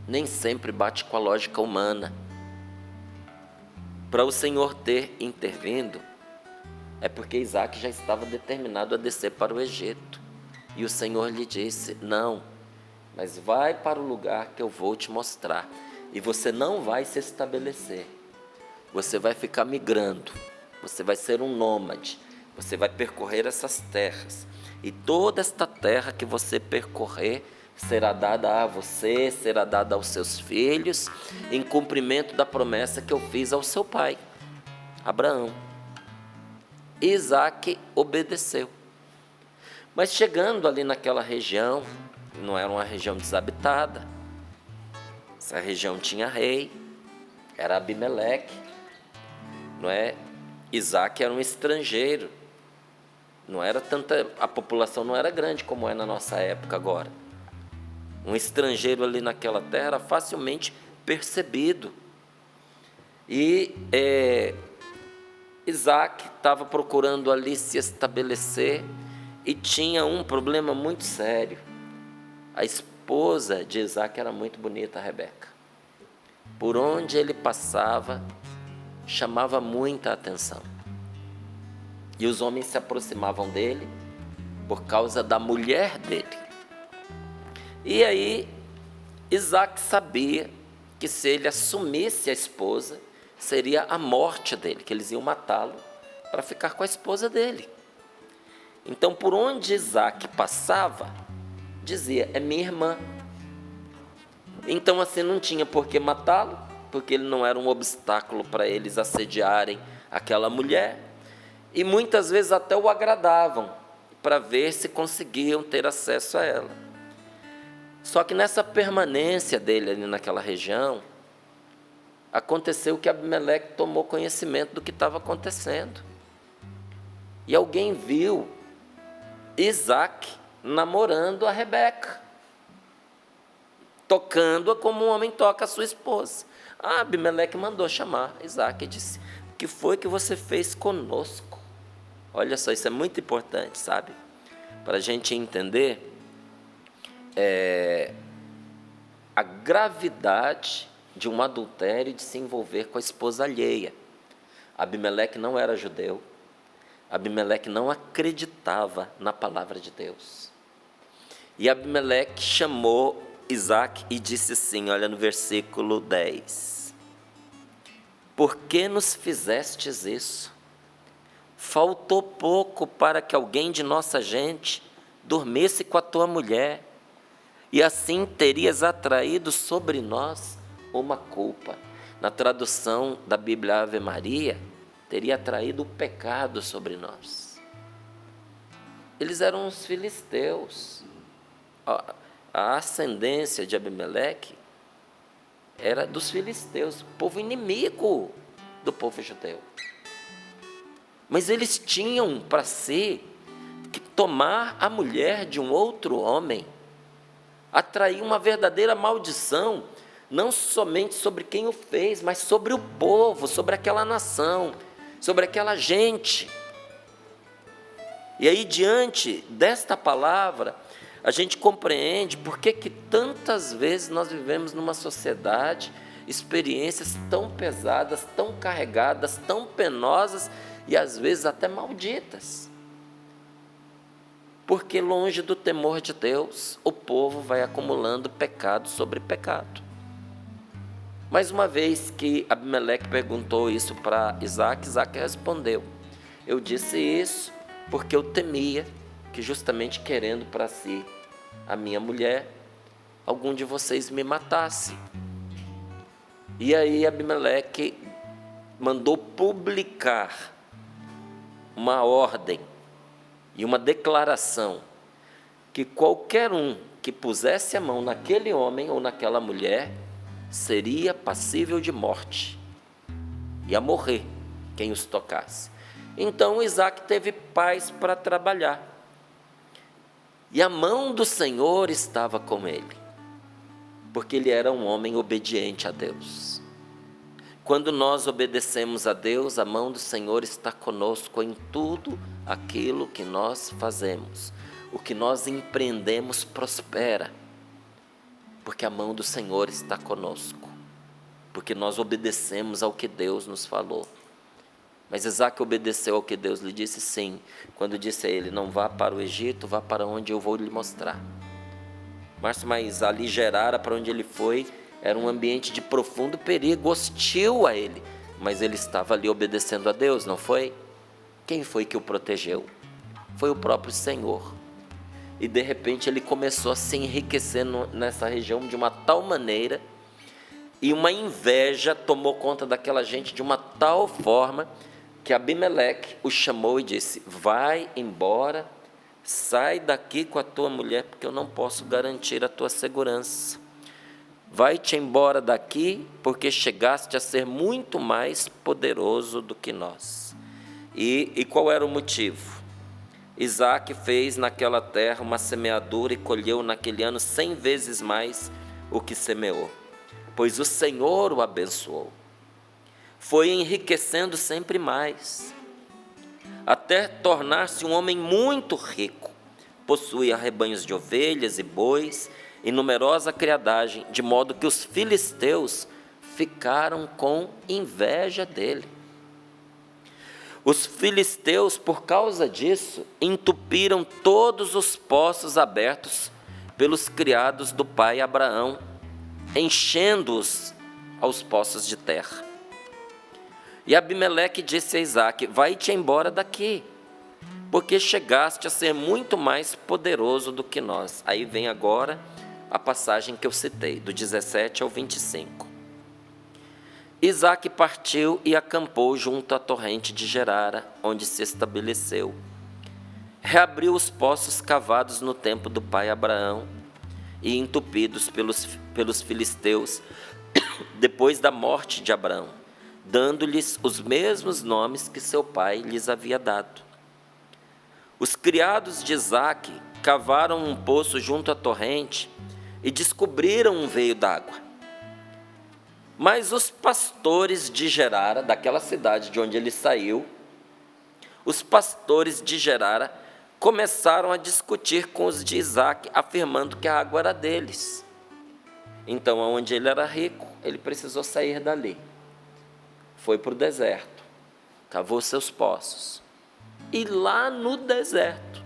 nem sempre bate com a lógica humana. Para o Senhor ter intervindo, é porque Isaac já estava determinado a descer para o Egito. E o Senhor lhe disse: não, mas vai para o lugar que eu vou te mostrar. E você não vai se estabelecer. Você vai ficar migrando. Você vai ser um nômade. Você vai percorrer essas terras. E toda esta terra que você percorrer será dada a você, será dada aos seus filhos, em cumprimento da promessa que eu fiz ao seu pai, Abraão. Isaac obedeceu. Mas chegando ali naquela região, não era uma região desabitada, essa região tinha rei, era Abimeleque, não é? Isaac era um estrangeiro, não era tanta, a população não era grande como é na nossa época agora. Um estrangeiro ali naquela terra era facilmente percebido. E Isaac estava procurando ali se estabelecer e tinha um problema muito sério. A esposa de Isaac era muito bonita, a Rebeca. Por onde ele passava, chamava muita atenção. E os homens se aproximavam dele por causa da mulher dele. E aí, Isaac sabia que se ele assumisse a esposa, seria a morte dele, que eles iam matá-lo para ficar com a esposa dele. Então, por onde Isaac passava, dizia: é minha irmã. Então, assim, não tinha por que matá-lo, porque ele não era um obstáculo para eles assediarem aquela mulher. E muitas vezes até o agradavam, para ver se conseguiam ter acesso a ela. Só que nessa permanência dele ali naquela região, aconteceu que Abimeleque tomou conhecimento do que estava acontecendo. E alguém viu Isaac namorando a Rebeca, tocando-a como um homem toca a sua esposa. Abimeleque mandou chamar Isaac e disse: o que foi que você fez conosco? Olha só, isso é muito importante, sabe? Para a gente entender a gravidade de um adultério e de se envolver com a esposa alheia. Abimeleque não era judeu. Abimeleque não acreditava na palavra de Deus. E Abimeleque chamou Isaac e disse assim, olha no versículo 10. Por que nos fizestes isso? Faltou pouco para que alguém de nossa gente dormisse com a tua mulher, e assim terias atraído sobre nós uma culpa. Na tradução da Bíblia Ave Maria, teria atraído o pecado sobre nós. Eles eram os filisteus. A ascendência de Abimeleque era dos filisteus, povo inimigo do povo judeu. Mas eles tinham para si que tomar a mulher de um outro homem, atrair uma verdadeira maldição, não somente sobre quem o fez, mas sobre o povo, sobre aquela nação, sobre aquela gente. E aí, diante desta palavra, a gente compreende por que tantas vezes nós vivemos numa sociedade experiências tão pesadas, tão carregadas, tão penosas e às vezes até malditas. Porque longe do temor de Deus, o povo vai acumulando pecado sobre pecado. Mais uma vez que Abimeleque perguntou isso para Isaac, Isaac respondeu: eu disse isso porque eu temia que, justamente querendo para si a minha mulher, algum de vocês me matasse. E aí Abimeleque mandou publicar uma ordem e uma declaração que qualquer um que pusesse a mão naquele homem ou naquela mulher seria passível de morte, ia morrer quem os tocasse. Então Isaac teve paz para trabalhar, e a mão do Senhor estava com ele, porque ele era um homem obediente a Deus. Quando nós obedecemos a Deus, a mão do Senhor está conosco em tudo aquilo que nós fazemos. O que nós empreendemos prospera, porque a mão do Senhor está conosco, porque nós obedecemos ao que Deus nos falou. Mas Isaac obedeceu ao que Deus lhe disse, sim, quando disse a ele: não vá para o Egito, vá para onde eu vou lhe mostrar. Mas ali Gerara, para onde ele foi, era um ambiente de profundo perigo, hostil a ele, mas ele estava ali obedecendo a Deus, não foi? Quem foi que o protegeu? Foi o próprio Senhor. E de repente ele começou a se enriquecer nessa região de uma tal maneira, e uma inveja tomou conta daquela gente de uma tal forma, que Abimeleque o chamou e disse: vai embora, sai daqui com a tua mulher, porque eu não posso garantir a tua segurança. Vai-te embora daqui, porque chegaste a ser muito mais poderoso do que nós. E qual era o motivo? Isaac fez naquela terra uma semeadura e colheu naquele ano 100 vezes mais o que semeou, pois o Senhor o abençoou. Foi enriquecendo sempre mais, até tornar-se um homem muito rico. Possuía rebanhos de ovelhas e bois e numerosa criadagem, de modo que os filisteus ficaram com inveja dele. Os filisteus, por causa disso, entupiram todos os poços abertos pelos criados do pai Abraão, enchendo-os aos poços de terra. E Abimeleque disse a Isaac: vai-te embora daqui, porque chegaste a ser muito mais poderoso do que nós. Aí vem agora a passagem que eu citei, do 17 ao 25. Isaac partiu e acampou junto à torrente de Gerara, onde se estabeleceu. Reabriu os poços cavados no tempo do pai Abraão e entupidos pelos filisteus, depois da morte de Abraão, dando-lhes os mesmos nomes que seu pai lhes havia dado. Os criados de Isaac cavaram um poço junto à torrente e descobriram um veio d'água. Mas os pastores de Gerara, daquela cidade de onde ele saiu, os pastores de Gerara começaram a discutir com os de Isaac, afirmando que a água era deles. Então, onde ele era rico, ele precisou sair dali. Foi para o deserto, cavou seus poços. E lá no deserto,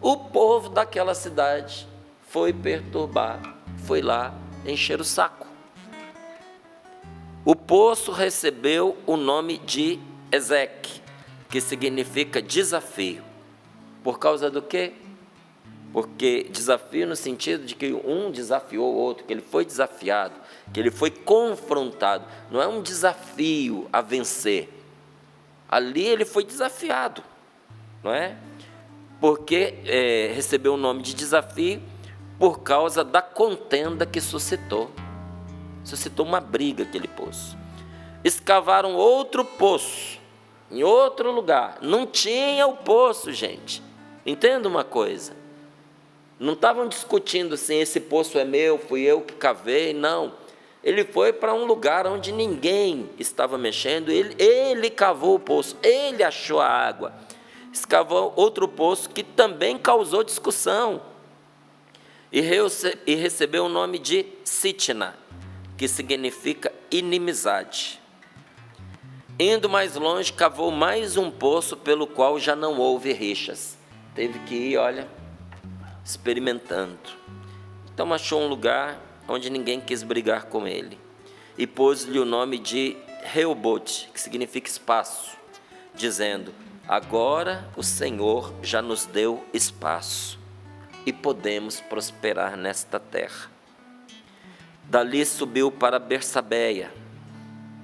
o povo daquela cidade foi perturbar, foi lá encher o saco. O poço recebeu o nome de Ezeque, que significa desafio. Por causa do quê? Porque desafio no sentido de que um desafiou o outro, que ele foi desafiado, que ele foi confrontado. Não é um desafio a vencer. Ali ele foi desafiado, não é? Porque recebeu o nome de desafio por causa da contenda que suscitou. suscitou uma briga aquele poço. Escavaram outro poço, em outro lugar. Não tinha o poço, gente. Entenda uma coisa. Não estavam discutindo assim, esse poço é meu, fui eu que cavei, não. Ele foi para um lugar onde ninguém estava mexendo, ele cavou o poço, ele achou a água. Escavou outro poço que também causou discussão. E recebeu o nome de Sitna, que significa inimizade. Indo mais longe, cavou mais um poço pelo qual já não houve rixas. Teve que ir, olha, experimentando. Então achou um lugar onde ninguém quis brigar com ele. E pôs-lhe o nome de Reobote, que significa espaço, dizendo: agora o Senhor já nos deu espaço e podemos prosperar nesta terra. Dali subiu para Bersabeia,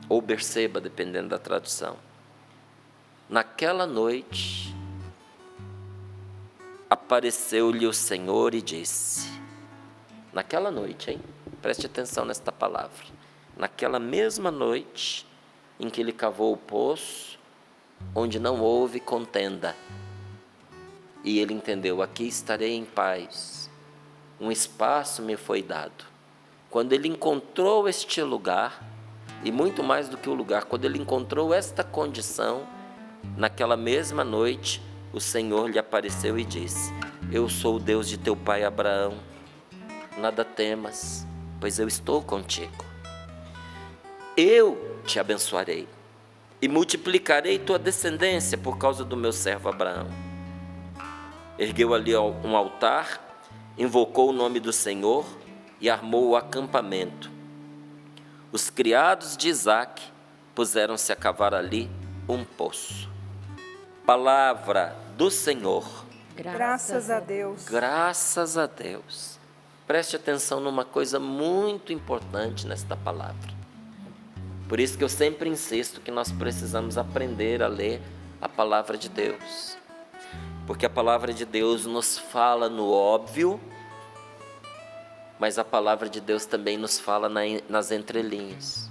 ou Berseba, dependendo da tradução. Naquela noite, apareceu-lhe o Senhor e disse, naquela noite, hein? Preste atenção nesta palavra. Naquela mesma noite em que ele cavou o poço, onde não houve contenda, e ele entendeu, aqui estarei em paz, um espaço me foi dado. Quando ele encontrou este lugar, e muito mais do que o lugar, quando ele encontrou esta condição, naquela mesma noite, o Senhor lhe apareceu e disse, eu sou o Deus de teu pai Abraão, nada temas, pois eu estou contigo. Eu te abençoarei e multiplicarei tua descendência por causa do meu servo Abraão. Ergueu ali um altar, invocou o nome do Senhor e armou o acampamento. Os criados de Isaque puseram-se a cavar ali um poço. Palavra do Senhor. Graças a Deus. Graças a Deus. Preste atenção numa coisa muito importante nesta palavra. Por isso que eu sempre insisto que nós precisamos aprender a ler a palavra de Deus. Porque a palavra de Deus nos fala no óbvio, mas a palavra de Deus também nos fala nas entrelinhas.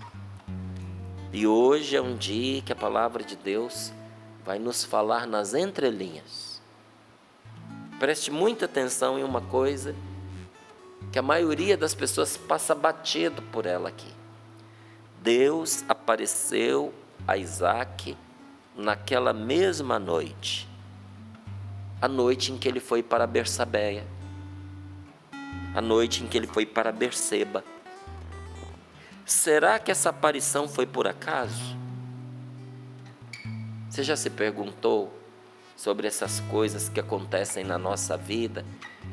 E hoje é um dia que a palavra de Deus vai nos falar nas entrelinhas. Preste muita atenção em uma coisa que a maioria das pessoas passa batido por ela aqui. Deus apareceu a Isaque naquela mesma noite, a noite em que ele foi para Bersabeia, a noite em que ele foi para Berseba. Será que essa aparição foi por acaso? Você já se perguntou sobre essas coisas que acontecem na nossa vida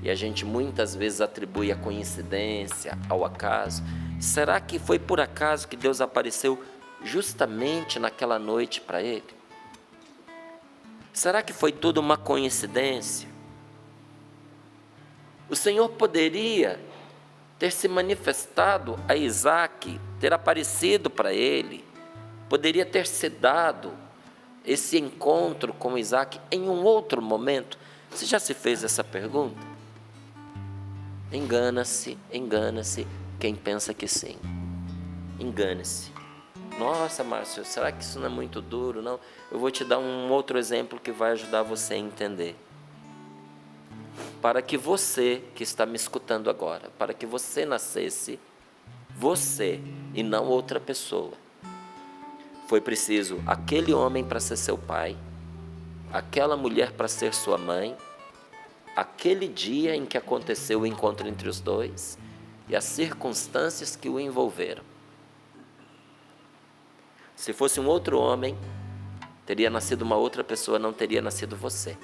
e a gente muitas vezes atribui a coincidência, ao acaso? Será que foi por acaso que Deus apareceu justamente naquela noite para ele? Será que foi tudo uma coincidência? O Senhor poderia ter se manifestado a Isaque, ter aparecido para ele, poderia ter se dado esse encontro com Isaque em um outro momento. Você já se fez essa pergunta? Engana-se quem pensa que sim. Engane-se. Nossa, Márcio, será que isso não é muito duro? Não, eu vou te dar um outro exemplo que vai ajudar você a entender. Para que você que está me escutando agora, para que você nascesse, você e não outra pessoa, foi preciso aquele homem para ser seu pai, aquela mulher para ser sua mãe, aquele dia em que aconteceu o encontro entre os dois e as circunstâncias que o envolveram. Se fosse um outro homem, teria nascido uma outra pessoa, não teria nascido você.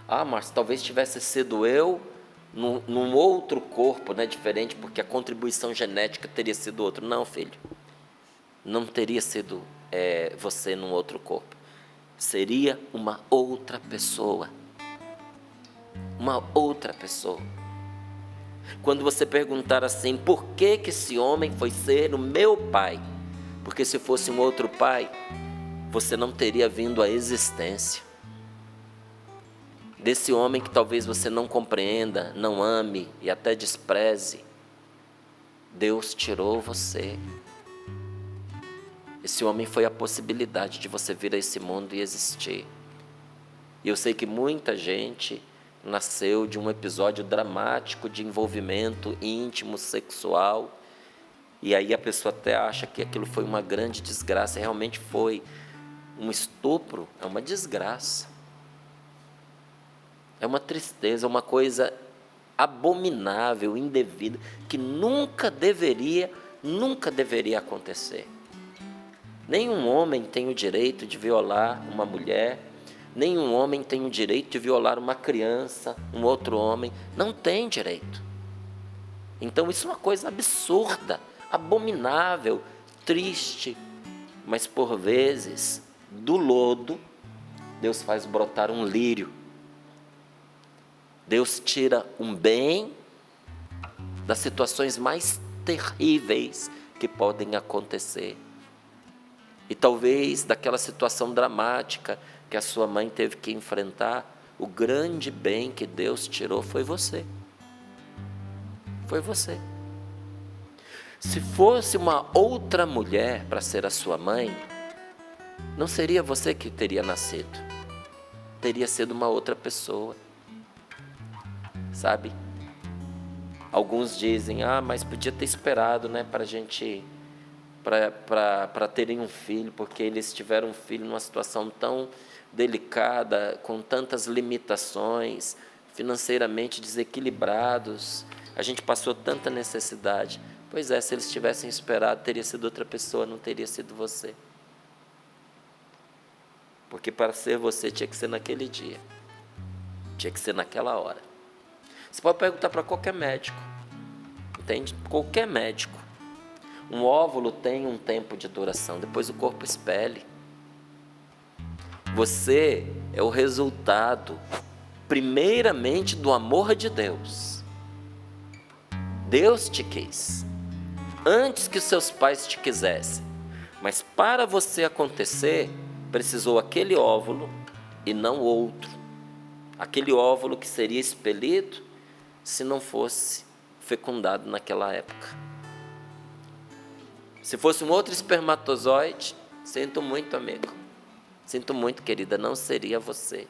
Ah, mas talvez tivesse sido eu num outro corpo, né, diferente, porque a contribuição genética teria sido outro. Não, filho, não teria sido você num outro corpo. Seria uma outra pessoa. Uma outra pessoa. Quando você perguntar assim, por que esse homem foi ser o meu pai? Porque se fosse um outro pai, você não teria vindo à existência. Desse homem que talvez você não compreenda, não ame e até despreze. Deus tirou você. Esse homem foi a possibilidade de você vir a esse mundo e existir. E eu sei que muita gente nasceu de um episódio dramático de envolvimento íntimo, sexual, e aí a pessoa até acha que aquilo foi uma grande desgraça. Realmente foi. Um estupro é uma desgraça. É uma tristeza, uma coisa abominável, indevida, que nunca deveria acontecer. Nenhum homem tem o direito de violar uma mulher, nenhum homem tem o direito de violar uma criança, um outro homem, não tem direito. Então isso é uma coisa absurda, abominável, triste, mas por vezes, do lodo, Deus faz brotar um lírio. Deus tira um bem das situações mais terríveis que podem acontecer. E talvez daquela situação dramática que a sua mãe teve que enfrentar, o grande bem que Deus tirou foi você. Foi você. Se fosse uma outra mulher para ser a sua mãe, não seria você que teria nascido. Teria sido uma outra pessoa. Sabe? Alguns dizem, mas podia ter esperado, né, para a gente, para terem um filho, porque eles tiveram um filho numa situação tão delicada, com tantas limitações, financeiramente desequilibrados, a gente passou tanta necessidade. Pois é, se eles tivessem esperado, teria sido outra pessoa, não teria sido você. Porque para ser você tinha que ser naquele dia, tinha que ser naquela hora. Você pode perguntar para qualquer médico, entende? Qualquer médico. Um óvulo tem um tempo de duração, depois o corpo expele. Você é o resultado, primeiramente, do amor de Deus. Deus te quis, antes que os seus pais te quisessem. Mas para você acontecer, precisou aquele óvulo e não outro. Aquele óvulo que seria expelido se não fosse fecundado naquela época. Se fosse um outro espermatozoide, sinto muito, amigo. Sinto muito, querida, não seria você.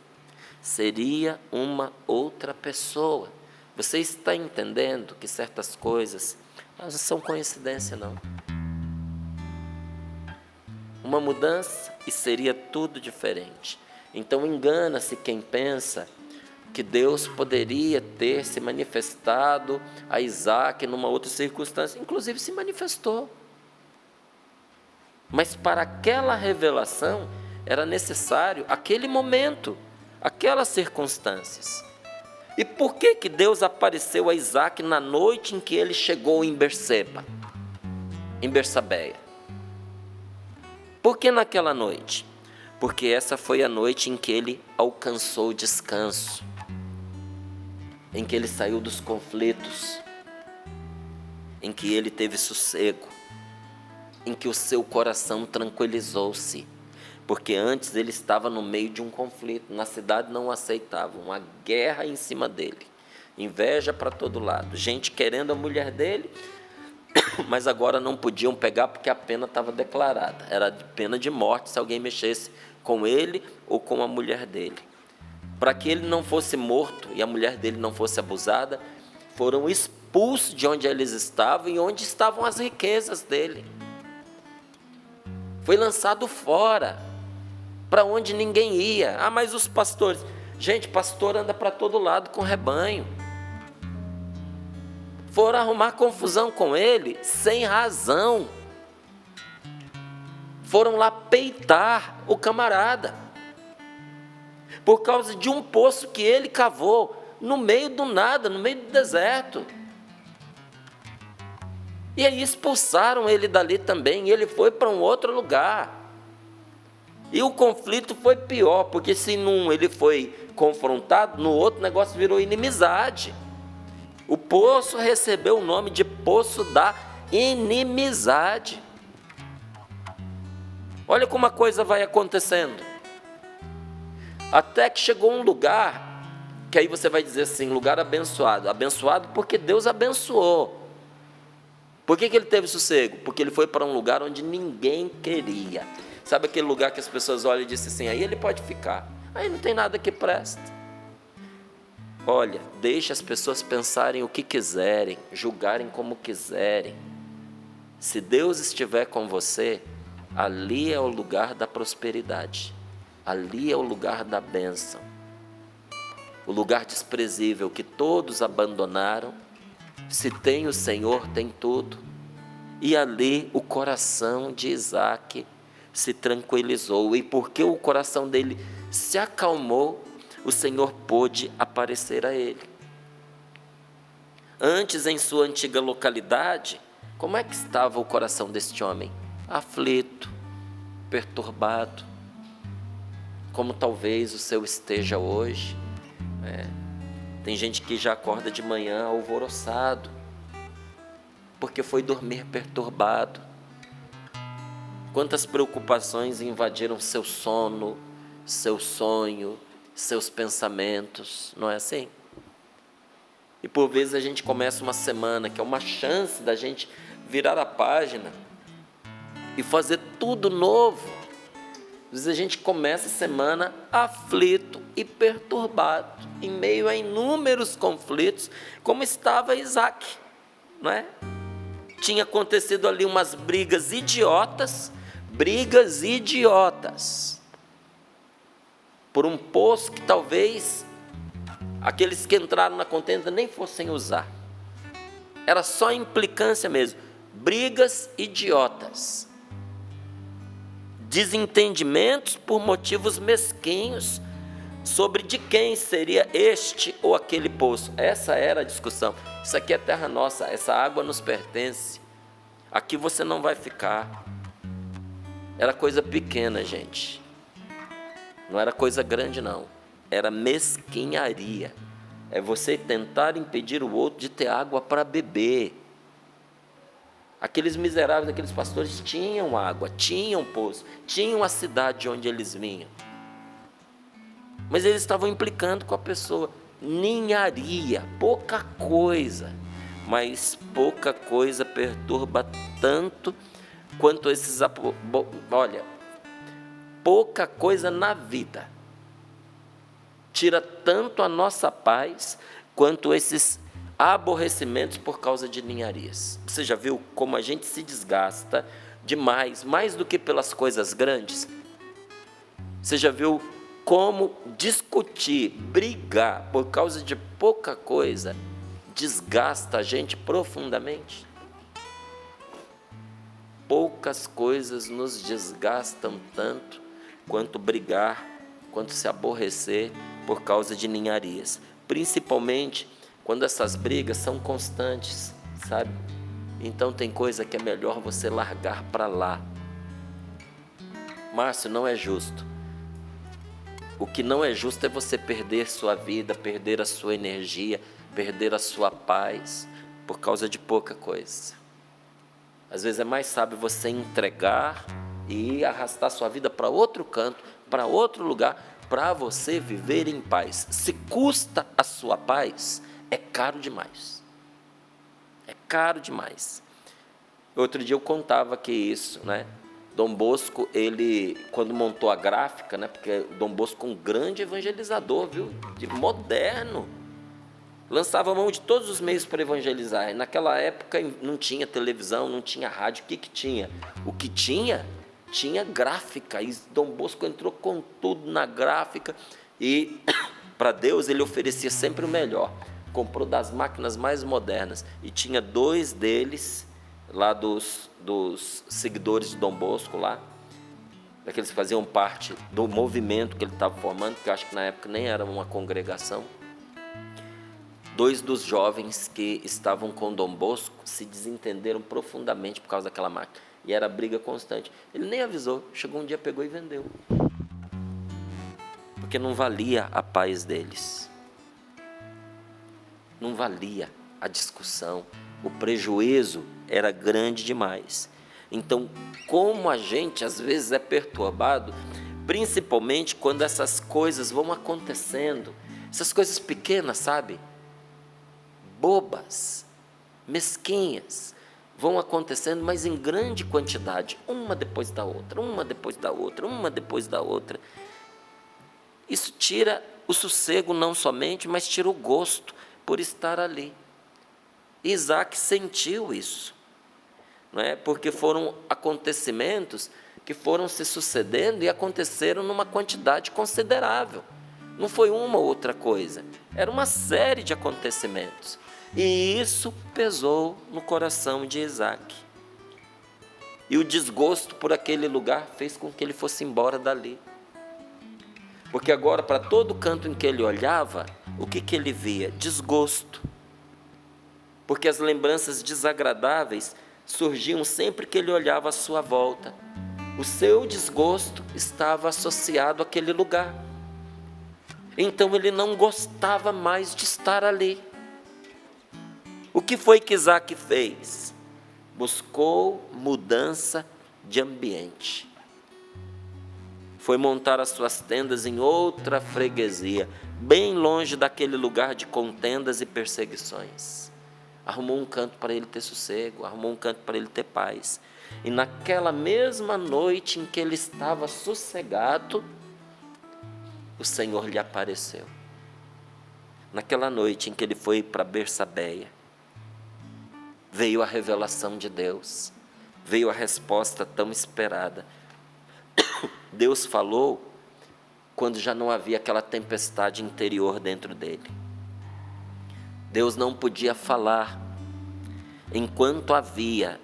Seria uma outra pessoa. Você está entendendo que certas coisas não são coincidência, não. Uma mudança e seria tudo diferente. Então engana-se quem pensa que Deus poderia ter se manifestado a Isaac numa outra circunstância, inclusive se manifestou. Mas para aquela revelação era necessário aquele momento, aquelas circunstâncias. E por que Deus apareceu a Isaac na noite em que ele chegou em Berseba, em Bersabeia? Por que naquela noite? Porque essa foi a noite em que ele alcançou descanso, em que ele saiu dos conflitos, em que ele teve sossego, em que o seu coração tranquilizou-se, porque antes ele estava no meio de um conflito, na cidade não o aceitavam, uma guerra em cima dele, inveja para todo lado, gente querendo a mulher dele, mas agora não podiam pegar porque a pena estava declarada, era de pena de morte se alguém mexesse com ele ou com a mulher dele. Para que ele não fosse morto e a mulher dele não fosse abusada, foram expulsos de onde eles estavam e onde estavam as riquezas dele. Foi lançado fora, para onde ninguém ia. Mas os pastores... Gente, pastor anda para todo lado com rebanho. Foram arrumar confusão com ele sem razão. Foram lá peitar o camarada, por causa de um poço que ele cavou, no meio do nada, no meio do deserto. E aí expulsaram ele dali também, e ele foi para um outro lugar. E o conflito foi pior, porque se num ele foi confrontado, no outro negócio virou inimizade. O poço recebeu o nome de Poço da Inimizade. Olha como a coisa vai acontecendo. Até que chegou um lugar, que aí você vai dizer assim, lugar abençoado. Abençoado porque Deus abençoou. Por que ele teve sossego? Porque ele foi para um lugar onde ninguém queria. Sabe aquele lugar que as pessoas olham e dizem assim, aí ele pode ficar, aí não tem nada que presta. Olha, deixa as pessoas pensarem o que quiserem, julgarem como quiserem. Se Deus estiver com você, ali é o lugar da prosperidade, ali é o lugar da bênção. O lugar desprezível que todos abandonaram, se tem o Senhor, tem tudo. E ali o coração de Isaac se tranquilizou, e porque o coração dele se acalmou, o Senhor pôde aparecer a ele. Antes, em sua antiga localidade, como é que estava o coração deste homem? Aflito, perturbado, como talvez o seu esteja hoje. Tem gente que já acorda de manhã alvoroçado, porque foi dormir perturbado. Quantas preocupações invadiram seu sono, seu sonho, seus pensamentos, não é assim? E por vezes a gente começa uma semana, que é uma chance da gente virar a página e fazer tudo novo. Às vezes a gente começa a semana aflito e perturbado, em meio a inúmeros conflitos, como estava Isaac, não é? Tinha acontecido ali umas brigas idiotas, por um poço que talvez aqueles que entraram na contenda nem fossem usar. Era só implicância mesmo, brigas idiotas. Desentendimentos por motivos mesquinhos sobre de quem seria este ou aquele poço. Essa era a discussão. Isso aqui é terra nossa, essa água nos pertence. Aqui você não vai ficar. Era coisa pequena, gente. Não era coisa grande, não. Era mesquinharia. É você tentar impedir o outro de ter água para beber. Aqueles miseráveis, aqueles pastores tinham água, tinham poço, tinham a cidade onde eles vinham. Mas eles estavam implicando com a pessoa. Ninharia, pouca coisa. Mas pouca coisa perturba tanto quanto esses... Olha, pouca coisa na vida tira tanto a nossa paz quanto esses aborrecimentos por causa de ninharias. Você já viu como a gente se desgasta demais, mais do que pelas coisas grandes? Você já viu como discutir, brigar por causa de pouca coisa desgasta a gente profundamente? Poucas coisas nos desgastam tanto quanto brigar, quanto se aborrecer por causa de ninharias. Principalmente quando essas brigas são constantes, sabe? Então tem coisa que é melhor você largar para lá. Márcio, não é justo. O que não é justo é você perder sua vida, perder a sua energia, perder a sua paz por causa de pouca coisa. Às vezes é mais sábio você entregar e arrastar sua vida para outro canto, para outro lugar, para você viver em paz. Se custa a sua paz, é caro demais. É caro demais. Outro dia eu contava que isso, né? Dom Bosco, ele, quando montou a gráfica, né? Porque Dom Bosco é um grande evangelizador, viu? Moderno. Lançava mão de todos os meios para evangelizar. E naquela época não tinha televisão, não tinha rádio. O que tinha? O que tinha? Tinha gráfica. E Dom Bosco entrou com tudo na gráfica. E para Deus ele oferecia sempre o melhor. Comprou das máquinas mais modernas. E tinha 2 deles, lá dos seguidores de Dom Bosco, lá, daqueles que faziam parte do movimento que ele estava formando, que eu acho que na época nem era uma congregação. 2 dos jovens que estavam com Dom Bosco se desentenderam profundamente por causa daquela máquina. E era briga constante. Ele nem avisou. Chegou um dia, pegou e vendeu. Porque não valia a paz deles. Não valia a discussão. O prejuízo era grande demais. Então, como a gente às vezes é perturbado, principalmente quando essas coisas vão acontecendo, essas coisas pequenas, sabe? Bobas, mesquinhas, vão acontecendo, mas em grande quantidade, uma depois da outra, uma depois da outra, uma depois da outra. Isso tira o sossego não somente, mas tira o gosto por estar ali. Isaac sentiu isso, não é? Porque foram acontecimentos que foram se sucedendo e aconteceram numa quantidade considerável. Não foi uma ou outra coisa, era uma série de acontecimentos. E isso pesou no coração de Isaac. E o desgosto por aquele lugar fez com que ele fosse embora dali. Porque agora, para todo canto em que ele olhava, o que ele via? Desgosto. Porque as lembranças desagradáveis surgiam sempre que ele olhava à sua volta. O seu desgosto estava associado àquele lugar. Então ele não gostava mais de estar ali. O que foi que Isaac fez? Buscou mudança de ambiente. Foi montar as suas tendas em outra freguesia, bem longe daquele lugar de contendas e perseguições. Arrumou um canto para ele ter sossego, arrumou um canto para ele ter paz. E naquela mesma noite em que ele estava sossegado, o Senhor lhe apareceu. Naquela noite em que ele foi para Bersabeia, veio a revelação de Deus, veio a resposta tão esperada. Deus falou quando já não havia aquela tempestade interior dentro dele. Deus não podia falar enquanto havia,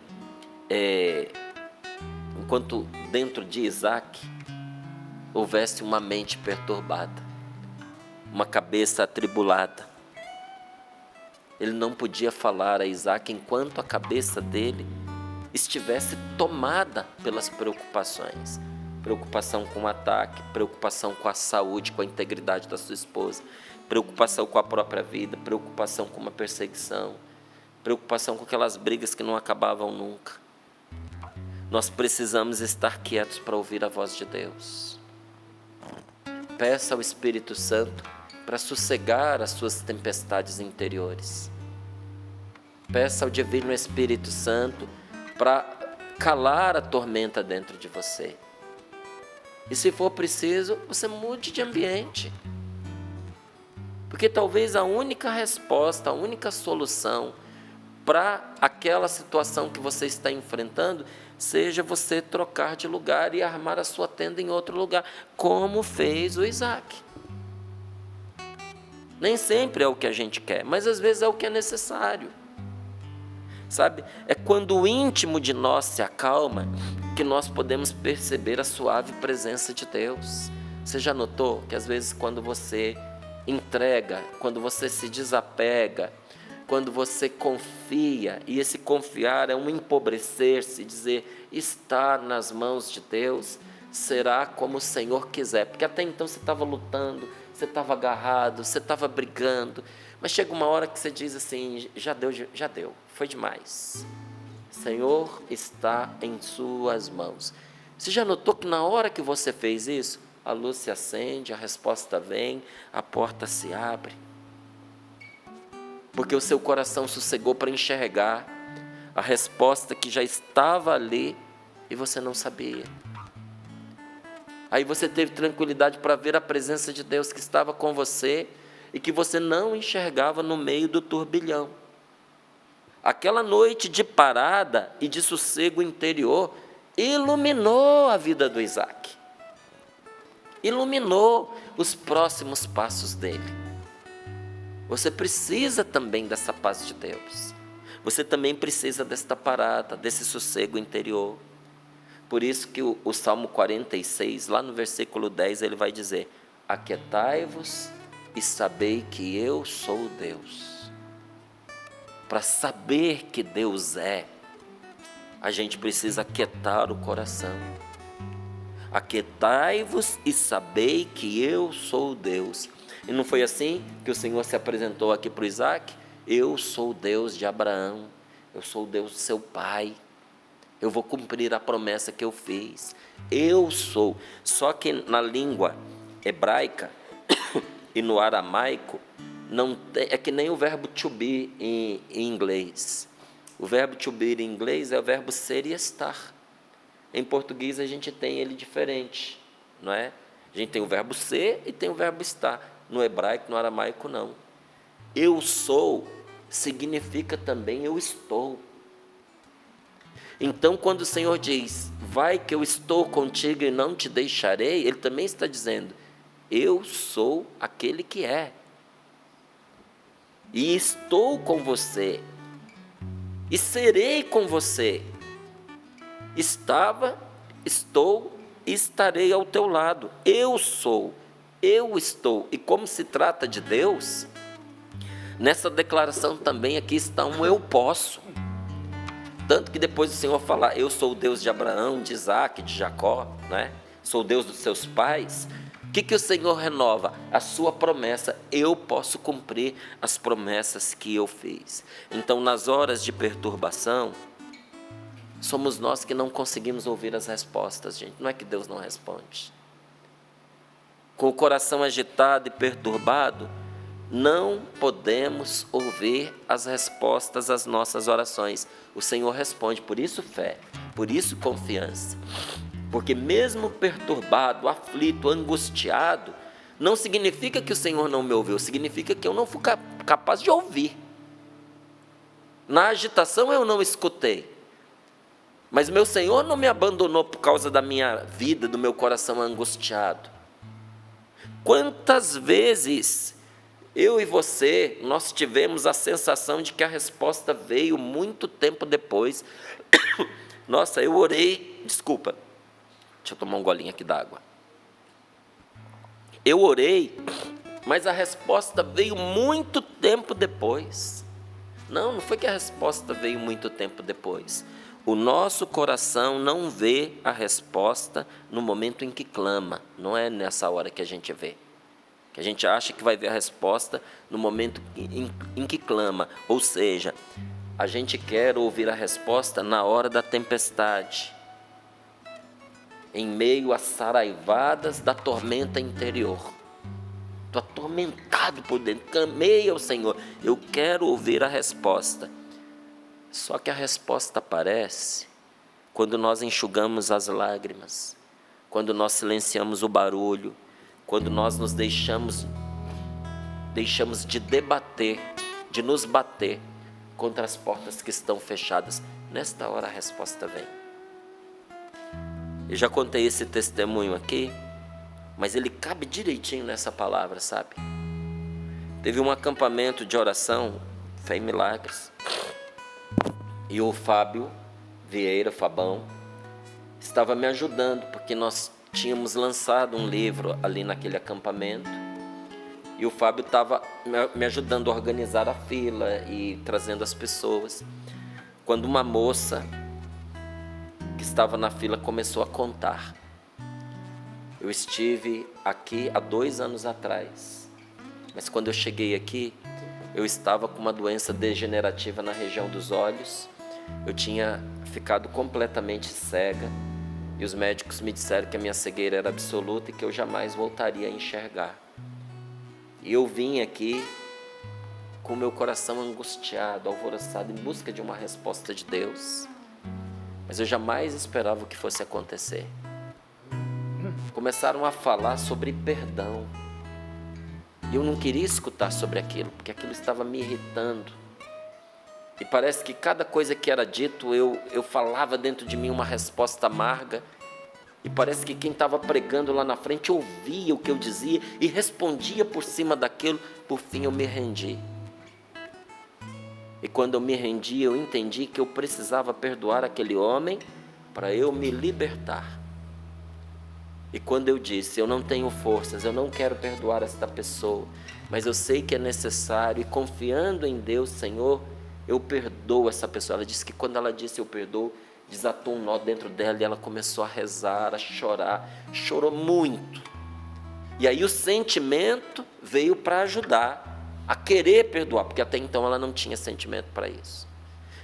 enquanto dentro de Isaac houvesse uma mente perturbada, uma cabeça atribulada. Ele não podia falar a Isaac enquanto a cabeça dele estivesse tomada pelas preocupações. Preocupação com o ataque, preocupação com a saúde, com a integridade da sua esposa, preocupação com a própria vida, preocupação com uma perseguição, preocupação com aquelas brigas que não acabavam nunca. Nós precisamos estar quietos para ouvir a voz de Deus. Peça ao Espírito Santo para sossegar as suas tempestades interiores. Peça ao Divino Espírito Santo para calar a tormenta dentro de você. E se for preciso, você mude de ambiente. Porque talvez a única resposta, a única solução para aquela situação que você está enfrentando seja você trocar de lugar e armar a sua tenda em outro lugar, como fez o Isaac. Nem sempre é o que a gente quer, mas às vezes é o que é necessário. Sabe? É quando o íntimo de nós se acalma que nós podemos perceber a suave presença de Deus. Você já notou que às vezes quando você entrega, quando você se desapega, quando você confia, e esse confiar é um empobrecer-se, dizer, estar nas mãos de Deus, será como o Senhor quiser. Porque até então você estava lutando, você estava agarrado, você estava brigando, mas chega uma hora que você diz assim, já deu, foi demais. Senhor está em suas mãos. Você já notou que na hora que você fez isso, a luz se acende, a resposta vem, a porta se abre? Porque o seu coração sossegou para enxergar a resposta que já estava ali e você não sabia. Aí você teve tranquilidade para ver a presença de Deus que estava com você e que você não enxergava no meio do turbilhão. Aquela noite de parada e de sossego interior iluminou a vida do Isaac. Iluminou os próximos passos dele. Você precisa também dessa paz de Deus. Você também precisa desta parada, desse sossego interior. Por isso que o Salmo 46, lá no versículo 10, ele vai dizer, aquietai-vos e sabei que eu sou Deus. Para saber que Deus é, a gente precisa aquietar o coração. Aquietai-vos e sabei que eu sou Deus. E não foi assim que o Senhor se apresentou aqui para o Isaac? Eu sou o Deus de Abraão, eu sou o Deus do seu pai, eu vou cumprir a promessa que eu fiz. Eu sou. Só que na língua hebraica e no aramaico, não tem, é que nem o verbo to be em inglês. O verbo to be em inglês é o verbo ser e estar. Em português a gente tem ele diferente, não é? A gente tem o verbo ser e tem o verbo estar. No hebraico, no aramaico, não. Eu sou significa também eu estou. Então, quando o Senhor diz, vai que eu estou contigo e não te deixarei, Ele também está dizendo, eu sou aquele que é. E estou com você. E serei com você. Estava, estou e estarei ao teu lado. Eu sou, eu estou. E como se trata de Deus, nessa declaração também aqui está um eu posso. Tanto que depois o Senhor falar, eu sou o Deus de Abraão, de Isaac, de Jacó, né? Sou o Deus dos seus pais. O que o Senhor renova? A sua promessa. Eu posso cumprir as promessas que eu fiz. Então, nas horas de perturbação, somos nós que não conseguimos ouvir as respostas, gente. Não é que Deus não responde. Com o coração agitado e perturbado, não podemos ouvir as respostas às nossas orações. O Senhor responde, por isso fé, por isso confiança. Porque mesmo perturbado, aflito, angustiado, não significa que o Senhor não me ouviu, significa que eu não fui capaz de ouvir. Na agitação eu não escutei. Mas meu Senhor não me abandonou por causa da minha vida, do meu coração angustiado. Quantas vezes eu e você, nós tivemos a sensação de que a resposta veio muito tempo depois. Nossa, eu orei, desculpa, deixa eu tomar um golinho aqui d'água. Eu orei, mas a resposta veio muito tempo depois. Não foi que a resposta veio muito tempo depois. O nosso coração não vê a resposta no momento em que clama, não é nessa hora que a gente vê. Que a gente acha que vai ver a resposta no momento em que clama. Ou seja, a gente quer ouvir a resposta na hora da tempestade, em meio às saraivadas da tormenta interior. Estou atormentado por dentro, clamei ao Senhor, eu quero ouvir a resposta. Só que a resposta aparece quando nós enxugamos as lágrimas, quando nós silenciamos o barulho, quando nós nos deixamos de debater, de nos bater contra as portas que estão fechadas. Nesta hora a resposta vem. Eu já contei esse testemunho aqui, mas ele cabe direitinho nessa palavra, sabe? Teve um acampamento de oração, Fé em Milagres, e o Fábio Vieira, Fabão, estava me ajudando, porque nós tínhamos lançado um livro ali naquele acampamento, e o Fábio estava me ajudando a organizar a fila e trazendo as pessoas, quando uma moça que estava na fila começou a contar. Eu estive aqui há 2 anos atrás, mas quando eu cheguei aqui, eu estava com uma doença degenerativa na região dos olhos, eu tinha ficado completamente cega, e os médicos me disseram que a minha cegueira era absoluta e que eu jamais voltaria a enxergar. E eu vim aqui com o meu coração angustiado, alvoroçado, em busca de uma resposta de Deus, mas eu jamais esperava o que fosse acontecer. Começaram a falar sobre perdão, e eu não queria escutar sobre aquilo, porque aquilo estava me irritando. E parece que cada coisa que era dito, eu falava dentro de mim uma resposta amarga. E parece que quem estava pregando lá na frente ouvia o que eu dizia e respondia por cima daquilo. Por fim eu me rendi. E quando eu me rendi, eu entendi que eu precisava perdoar aquele homem para eu me libertar. E quando eu disse, eu não tenho forças, eu não quero perdoar esta pessoa, mas eu sei que é necessário, e confiando em Deus, Senhor, eu perdoo essa pessoa. Ela disse que quando ela disse eu perdoo, desatou um nó dentro dela e ela começou a rezar, a chorar, chorou muito. E aí o sentimento veio para ajudar a querer perdoar, porque até então ela não tinha sentimento para isso.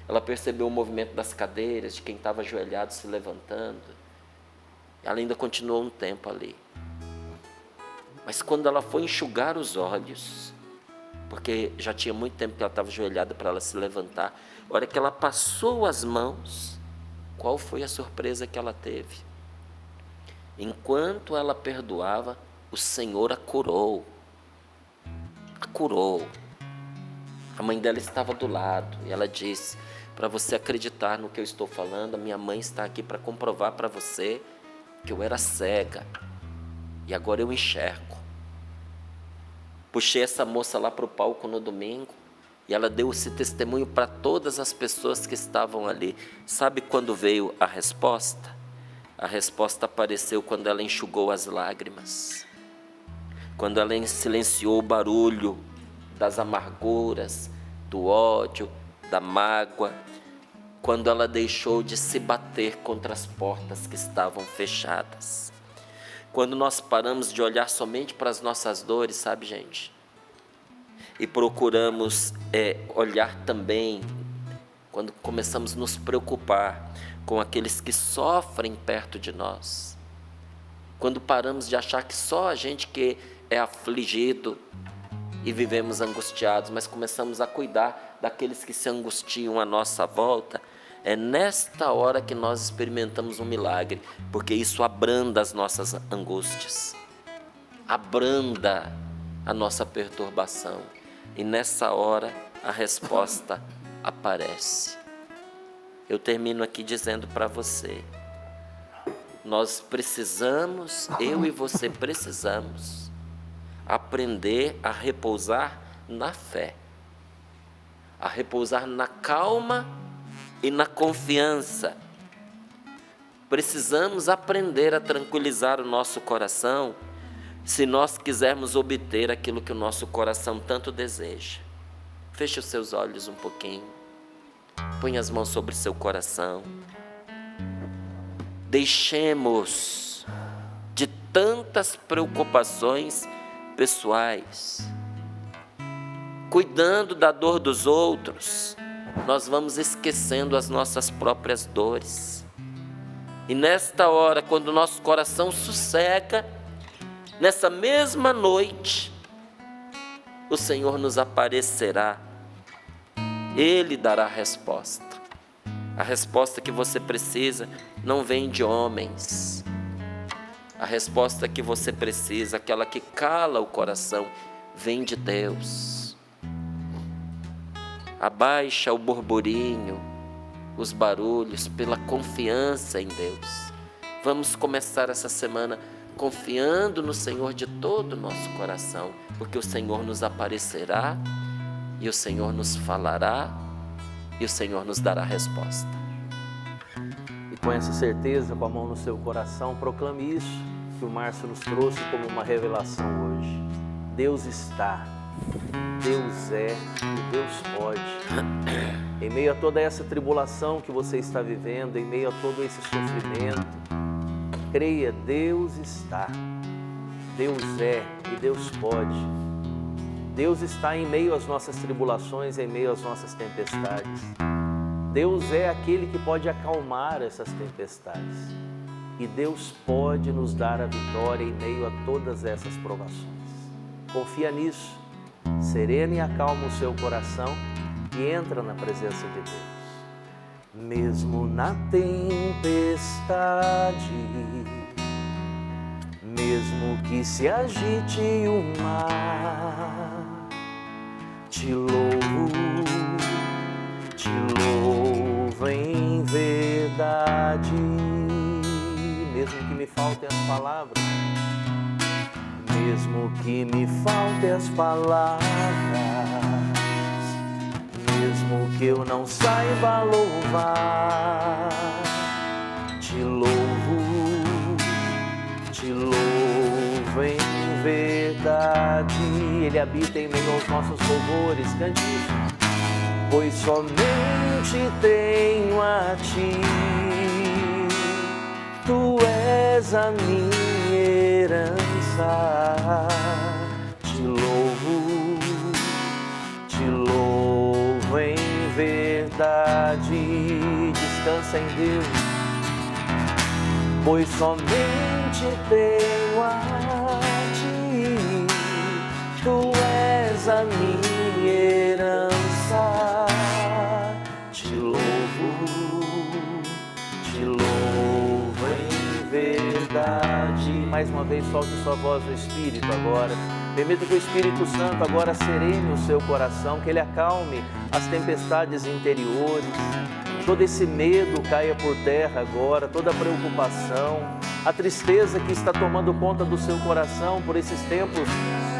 Ela percebeu o movimento das cadeiras, de quem estava ajoelhado se levantando. Ela ainda continuou um tempo ali. Mas quando ela foi enxugar os olhos, porque já tinha muito tempo que ela estava ajoelhada para ela se levantar. A hora que ela passou as mãos, qual foi a surpresa que ela teve? Enquanto ela perdoava, o Senhor a curou. A curou. A mãe dela estava do lado e ela disse: para você acreditar no que eu estou falando, a minha mãe está aqui para comprovar para você que eu era cega e agora eu enxergo. Puxei essa moça lá para o palco no domingo e ela deu esse testemunho para todas as pessoas que estavam ali. Sabe quando veio a resposta? A resposta apareceu quando ela enxugou as lágrimas, quando ela silenciou o barulho das amarguras, do ódio, da mágoa, quando ela deixou de se bater contra as portas que estavam fechadas. Quando nós paramos de olhar somente para as nossas dores, sabe, gente? E procuramos olhar também, quando começamos a nos preocupar com aqueles que sofrem perto de nós. Quando paramos de achar que só a gente que é afligido e vivemos angustiados, mas começamos a cuidar daqueles que se angustiam à nossa volta, é nesta hora que nós experimentamos um milagre, porque isso abranda as nossas angústias, abranda a nossa perturbação, e nessa hora a resposta aparece. Eu termino aqui dizendo para você, nós precisamos, eu e você precisamos, aprender a repousar na fé, a repousar na calma e na confiança. Precisamos aprender a tranquilizar o nosso coração se nós quisermos obter aquilo que o nosso coração tanto deseja. Feche os seus olhos um pouquinho, põe as mãos sobre o seu coração. Deixemos de tantas preocupações pessoais, cuidando da dor dos outros, nós vamos esquecendo as nossas próprias dores. E nesta hora, quando o nosso coração sossega, nessa mesma noite, o Senhor nos aparecerá. Ele dará a resposta. A resposta que você precisa não vem de homens. A resposta que você precisa, aquela que cala o coração, vem de Deus. Abaixa o burburinho, os barulhos, pela confiança em Deus. Vamos começar essa semana confiando no Senhor de todo o nosso coração, porque o Senhor nos aparecerá, e o Senhor nos falará, e o Senhor nos dará a resposta. E com essa certeza, com a mão no seu coração, proclame isso que o Márcio nos trouxe como uma revelação hoje. Deus está, Deus é e Deus pode. Em meio a toda essa tribulação que você está vivendo, em meio a todo esse sofrimento, creia, Deus está, Deus é e Deus pode. Deus está em meio às nossas tribulações, em meio às nossas tempestades. Deus é aquele que pode acalmar essas tempestades. E Deus pode nos dar a vitória em meio a todas essas provações. Confia nisso, serena e acalma o seu coração e entra na presença de Deus. Mesmo na tempestade, mesmo que se agite o mar, te louvo em verdade. Mesmo que me faltem as palavras, mesmo que me faltem as palavras, mesmo que eu não saiba louvar, te louvo em verdade. Ele habita em meio aos nossos louvores, cante isso. Pois somente tenho a ti, tu és a minha herança. Te louvo em verdade. Descansa em Deus, pois somente tenho a ti, tu és a minha mais uma vez, solte sua voz no Espírito agora. Permita que o Espírito Santo agora serene o seu coração, que ele acalme as tempestades interiores. Todo esse medo caia por terra agora, toda a preocupação, a tristeza que está tomando conta do seu coração por esses tempos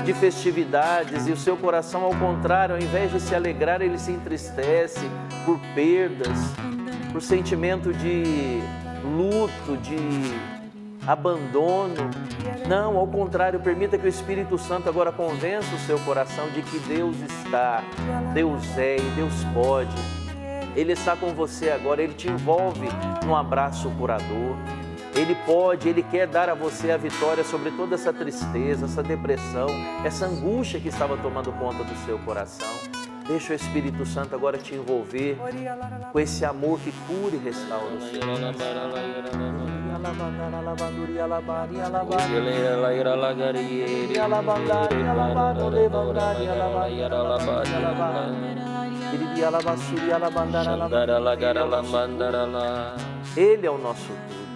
de festividades, e o seu coração, ao contrário, ao invés de se alegrar, ele se entristece por perdas, por sentimento de luto, de abandono. Não, ao contrário, permita que o Espírito Santo agora convença o seu coração de que Deus está, Deus é e Deus pode. Ele está com você agora, Ele te envolve num abraço curador. Ele pode, Ele quer dar a você a vitória sobre toda essa tristeza, essa depressão, essa angústia que estava tomando conta do seu coração. Deixa o Espírito Santo agora te envolver com esse amor que cura e restaura o seu Ele é o nosso tudo,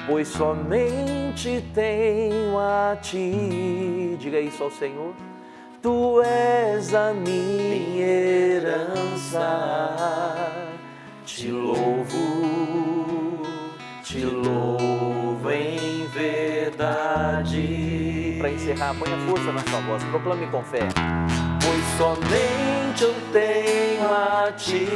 pois somente tenho a Ti. Diga isso ao Senhor. Tu és a minha herança, te louvo em verdade. Para encerrar, ponha força na sua voz, proclame com fé. Pois somente eu tenho a Ti,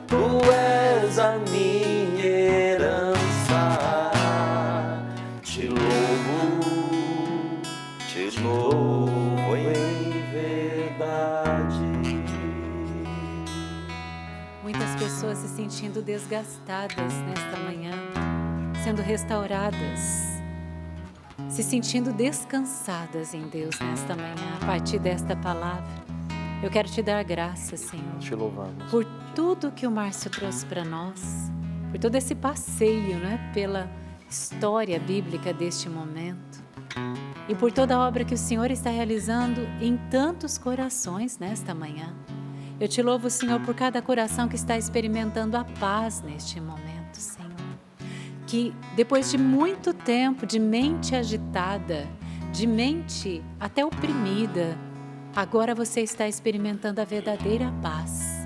Tu és a minha herança, te louvo em verdade. Muitas pessoas se sentindo desgastadas nesta manhã, sendo restauradas, se sentindo descansadas em Deus nesta manhã, a partir desta palavra. Eu quero te dar graças, Senhor. Te louvamos. Por tudo que o Márcio trouxe para nós, por todo esse passeio, né, pela história bíblica deste momento, e por toda a obra que o Senhor está realizando em tantos corações nesta manhã. Eu te louvo, Senhor, por cada coração que está experimentando a paz neste momento, Senhor. Que depois de muito tempo de mente agitada, de mente até oprimida, agora você está experimentando a verdadeira paz.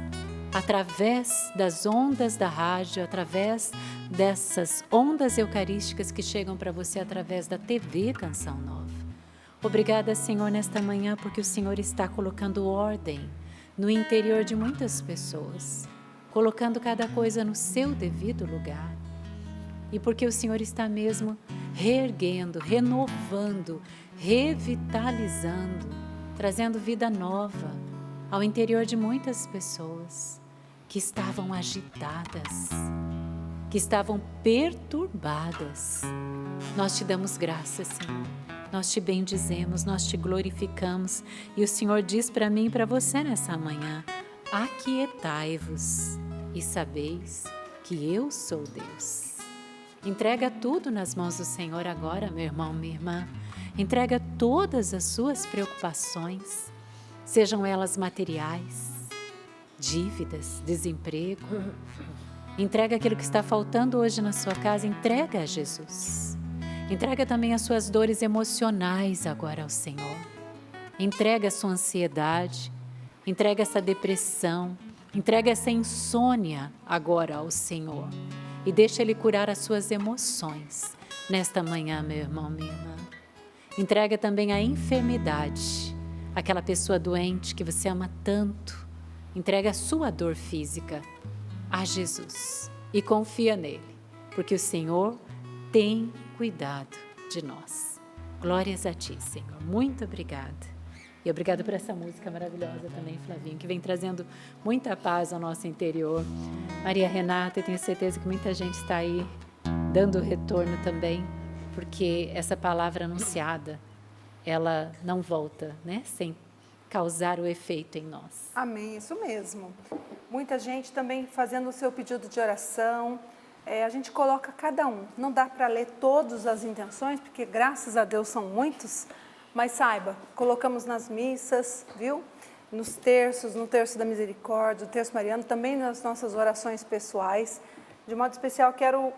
Através das ondas da rádio, através dessas ondas eucarísticas que chegam para você através da TV Canção Nova. Obrigada, Senhor, nesta manhã, porque o Senhor está colocando ordem no interior de muitas pessoas, colocando cada coisa no seu devido lugar. E porque o Senhor está mesmo reerguendo, renovando, revitalizando, trazendo vida nova ao interior de muitas pessoas que estavam agitadas, que estavam perturbadas. Nós te damos graças, Senhor. Nós te bendizemos, nós te glorificamos. E o Senhor diz para mim e para você nessa manhã: aquietai-vos e sabeis que eu sou Deus. Entrega tudo nas mãos do Senhor agora, meu irmão, minha irmã. Entrega todas as suas preocupações, sejam elas materiais, dívidas, desemprego. Entrega aquilo que está faltando hoje na sua casa, entrega a Jesus. Entrega também as suas dores emocionais agora ao Senhor. Entrega a sua ansiedade, entrega essa depressão, entrega essa insônia agora ao Senhor. E deixa Ele curar as suas emoções nesta manhã, meu irmão, minha irmã. Entrega também a enfermidade, aquela pessoa doente que você ama tanto. Entrega a sua dor física a Jesus e confia nele, porque o Senhor tem cuidado de nós. Glórias a Ti, Senhor. Muito obrigada. E obrigada por essa música maravilhosa também, Flavinho, que vem trazendo muita paz ao nosso interior. Maria Renata, eu tenho certeza que muita gente está aí dando retorno também, porque essa palavra anunciada, ela não volta, né? Sem causar o efeito em nós. Amém, isso mesmo. Muita gente também fazendo o seu pedido de oração. A gente coloca cada um. Não dá para ler todas as intenções, porque graças a Deus são muitos, mas saiba, colocamos nas missas, viu? Nos terços, no terço da misericórdia, o terço mariano, também nas nossas orações pessoais. De modo especial, quero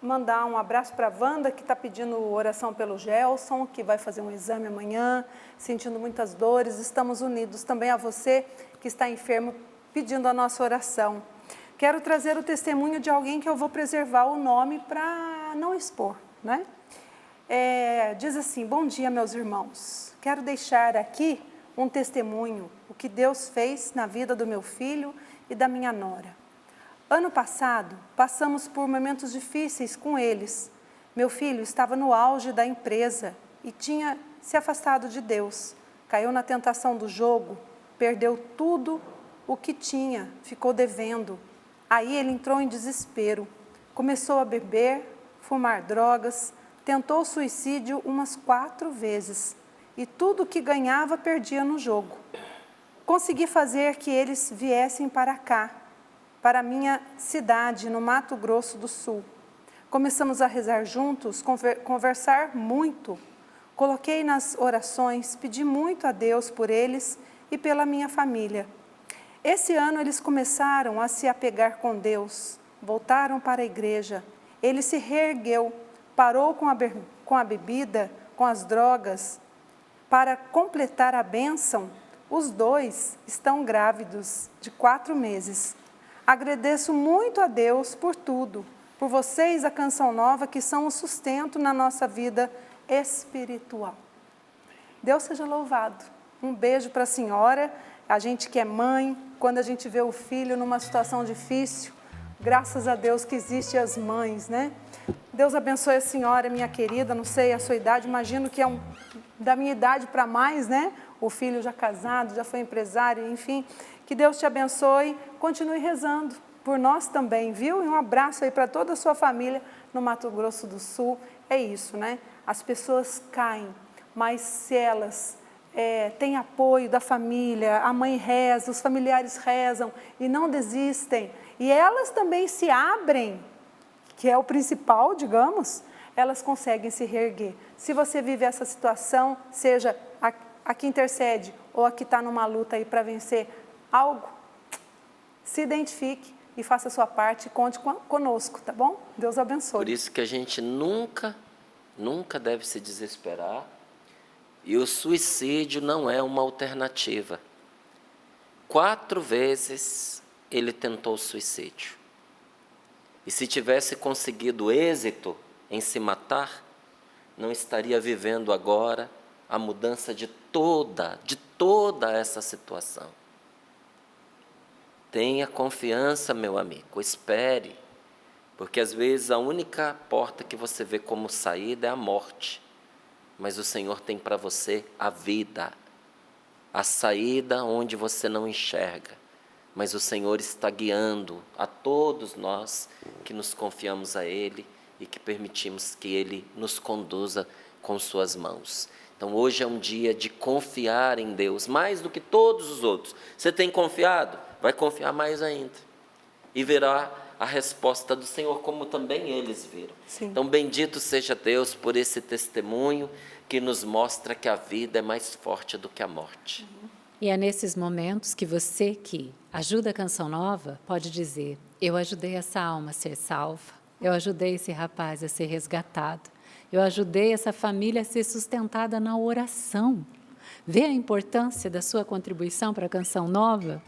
mandar um abraço para a Wanda, que está pedindo oração pelo Gelson, que vai fazer um exame amanhã, sentindo muitas dores. Estamos unidos também a você que está enfermo, pedindo a nossa oração. Quero trazer o testemunho de alguém que eu vou preservar o nome para não expor, né? Diz assim: bom dia, meus irmãos. Quero deixar aqui um testemunho, o que Deus fez na vida do meu filho e da minha nora. Ano passado, passamos por momentos difíceis com eles. Meu filho estava no auge da empresa e tinha se afastado de Deus. Caiu na tentação do jogo, perdeu tudo o que tinha, ficou devendo. Aí ele entrou em desespero, começou a beber, fumar drogas, tentou suicídio umas 4 vezes e tudo que ganhava perdia no jogo. Consegui fazer que eles viessem para cá, para a minha cidade, no Mato Grosso do Sul. Começamos a rezar juntos, conversar muito. Coloquei nas orações, pedi muito a Deus por eles e pela minha família. Esse ano eles começaram a se apegar com Deus, voltaram para a igreja. Ele se reergueu, parou com a bebida, com as drogas. Para completar a bênção, os 2 estão grávidos de 4 meses. Agradeço muito a Deus por tudo, por vocês, a Canção Nova, que são o sustento na nossa vida espiritual. Deus seja louvado. Um beijo para a senhora, a gente que é mãe, quando a gente vê o filho numa situação difícil, graças a Deus que existem as mães, né? Deus abençoe a senhora, minha querida, não sei a sua idade, imagino que é da minha idade para mais, né? O filho já casado, já foi empresário, enfim. Que Deus te abençoe, continue rezando por nós também, viu? E um abraço aí para toda a sua família no Mato Grosso do Sul. É isso, né? As pessoas caem, mas se elas têm apoio da família, a mãe reza, os familiares rezam e não desistem, e elas também se abrem, que é o principal, digamos, elas conseguem se reerguer. Se você vive essa situação, seja a que intercede ou a que está numa luta aí para vencer algo, se identifique e faça a sua parte e conte conosco, tá bom? Deus abençoe. Por isso que a gente nunca deve se desesperar, e o suicídio não é uma alternativa. 4 vezes ele tentou suicídio. E se tivesse conseguido êxito em se matar, não estaria vivendo agora a mudança de toda essa situação. Tenha confiança, meu amigo, espere, porque às vezes a única porta que você vê como saída é a morte, mas o Senhor tem para você a vida, a saída onde você não enxerga, mas o Senhor está guiando a todos nós que nos confiamos a Ele e que permitimos que Ele nos conduza com suas mãos. Então hoje é um dia de confiar em Deus, mais do que todos os outros. Você tem confiado? Vai confiar mais ainda. E verá a resposta do Senhor, como também eles viram. Sim. Então bendito seja Deus por esse testemunho que nos mostra que a vida é mais forte do que a morte. E é nesses momentos que você que ajuda a Canção Nova pode dizer: eu ajudei essa alma a ser salva, eu ajudei esse rapaz a ser resgatado, eu ajudei essa família a ser sustentada na oração. Vê a importância da sua contribuição para a Canção Nova?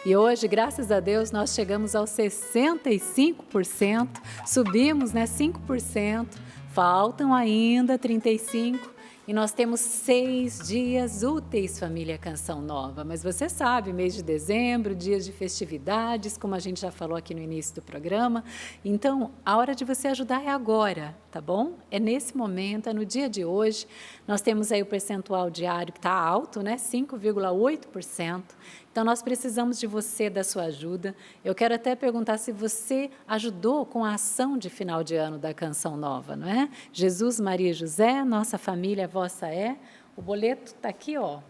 E hoje, graças a Deus, nós chegamos aos 65%, subimos, 5%, faltam ainda 35%. E nós temos 6 dias úteis, família Canção Nova. Mas você sabe, mês de dezembro, dias de festividades, como a gente já falou aqui no início do programa. Então, a hora de você ajudar é agora, tá bom? É nesse momento, é no dia de hoje. Nós temos aí o percentual diário que está alto, 5,8%. Então, nós precisamos de você, da sua ajuda. Eu quero até perguntar se você ajudou com a ação de final de ano da Canção Nova, não é? Jesus, Maria e José, nossa família, vossa é. O boleto está aqui, ó.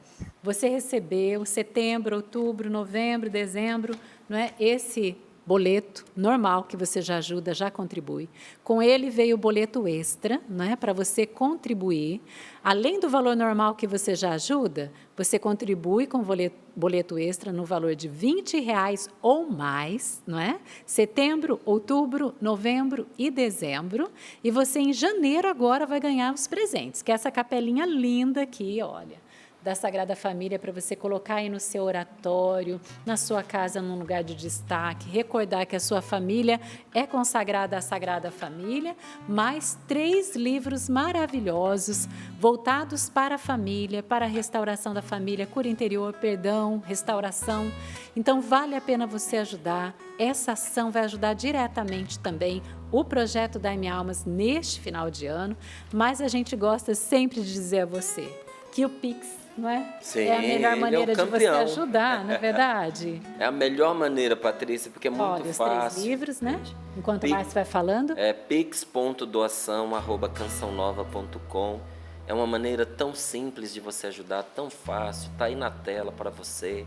Você recebeu setembro, outubro, novembro, dezembro, não é? Esse boleto normal, que você já ajuda, já contribui. Com ele veio o boleto extra, né, para você contribuir. Além do valor normal que você já ajuda, você contribui com o boleto extra no valor de R$20 ou mais, não é? Setembro, outubro, novembro e dezembro. E você, em janeiro, agora vai ganhar os presentes, que é essa capelinha linda aqui, olha, da Sagrada Família, para você colocar aí no seu oratório, na sua casa, num lugar de destaque, recordar que a sua família é consagrada à Sagrada Família, mais 3 livros maravilhosos, voltados para a família, para a restauração da família, cura interior, perdão, restauração. Então, vale a pena você ajudar. Essa ação vai ajudar diretamente também o projeto Dai-me Almas neste final de ano, mas a gente gosta sempre de dizer a você que o Pix, não é? Sim, é a melhor maneira ele é o de você campeão. ajudar, não é verdade? É a melhor maneira, Patrícia, porque é muito Olha, os fácil. 3 livros, né? Enquanto Pix- mais vai falando. É pix.doação@cançãonova.com. É uma maneira tão simples de você ajudar, tão fácil, está aí na tela para você.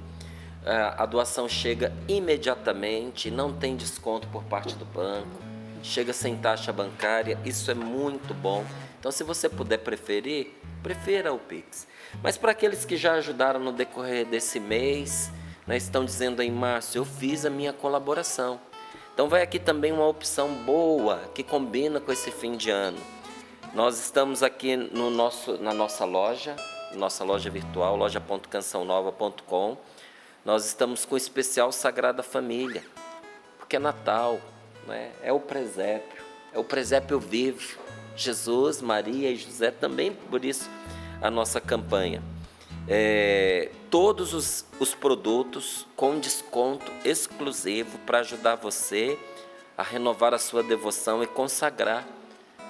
A doação chega imediatamente, não tem desconto por parte do banco, chega sem taxa bancária, isso é muito bom. Então, se você puder preferir, prefira o Pix. Mas para aqueles que já ajudaram no decorrer desse mês, estão dizendo aí, Márcio, eu fiz a minha colaboração. Então vai aqui também uma opção boa, que combina com esse fim de ano. Nós estamos aqui na nossa loja virtual, loja.cançãonova.com. Nós estamos com o especial Sagrada Família, porque é Natal, né? É o presépio vivo. Jesus, Maria e José, também por isso a nossa campanha. Todos os produtos com desconto exclusivo para ajudar você a renovar a sua devoção e consagrar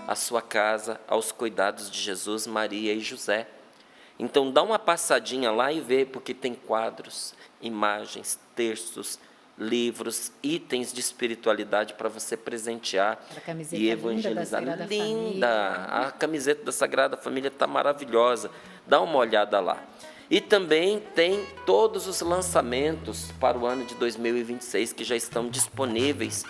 a sua casa aos cuidados de Jesus, Maria e José. Então dá uma passadinha lá e vê, porque tem quadros, imagens, textos, livros, itens de espiritualidade para você presentear e evangelizar. Linda! A camiseta da Sagrada Família está maravilhosa. Dá uma olhada lá. E também tem todos os lançamentos para o ano de 2026 que já estão disponíveis.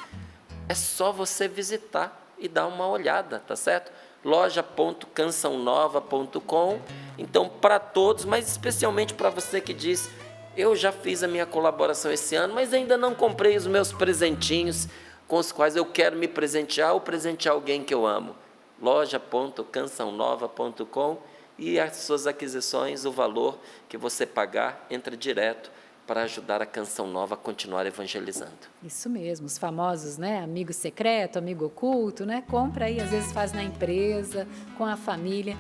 É só você visitar e dar uma olhada, tá certo? loja.cançãonova.com. Então, para todos, mas especialmente para você que diz: eu já fiz a minha colaboração esse ano, mas ainda não comprei os meus presentinhos com os quais eu quero me presentear ou presentear alguém que eu amo. loja.cançãonova.com, e as suas aquisições, o valor que você pagar, entra direto para ajudar a Canção Nova a continuar evangelizando. Isso mesmo, os famosos, né? Amigo secreto, amigo oculto, né? Compra aí, às vezes faz na empresa, com a família.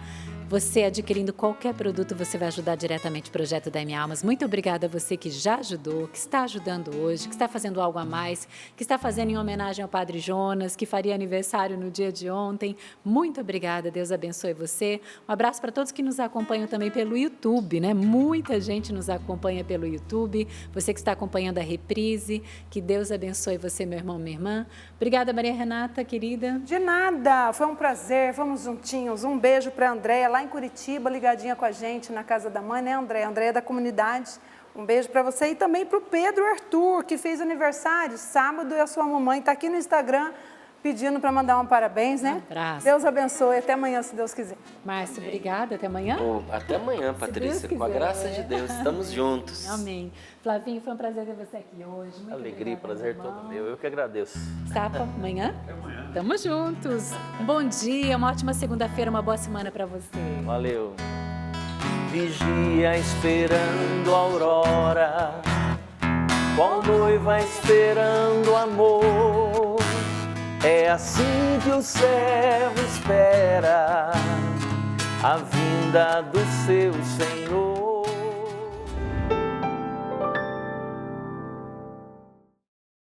Você adquirindo qualquer produto, você vai ajudar diretamente o Projeto Dai-me Almas. Muito obrigada a você que já ajudou, que está ajudando hoje, que está fazendo algo a mais, que está fazendo em homenagem ao Padre Jonas, que faria aniversário no dia de ontem. Muito obrigada, Deus abençoe você. Um abraço para todos que nos acompanham também pelo YouTube, né? Muita gente nos acompanha pelo YouTube. Você que está acompanhando a reprise, que Deus abençoe você, meu irmão, minha irmã. Obrigada, Maria Renata, querida. De nada, foi um prazer, vamos juntinhos. Um beijo para a Andréia, lá em Curitiba, ligadinha com a gente na casa da mãe, né, Andréia? Andréia da comunidade. Um beijo para você e também para o Pedro Arthur, que fez aniversário sábado, e a sua mamãe está aqui no Instagram pedindo para mandar um parabéns, né? Um abraço. Deus abençoe, até amanhã, se Deus quiser. Márcio, obrigada, até amanhã. Até amanhã, Patrícia, Deus com a quiser. graça de Deus, estamos juntos. Amém. Flavinho, foi um prazer ter você aqui hoje. Muito Alegria e obrigada, prazer meu todo irmão. meu. Eu que agradeço. Sapa, amanhã? Até amanhã. Tamo juntos. Um bom dia, uma ótima segunda-feira, uma boa semana para você. Valeu. Vigia esperando a aurora, qual noiva esperando amor. É assim que o servo espera a vinda do seu Senhor.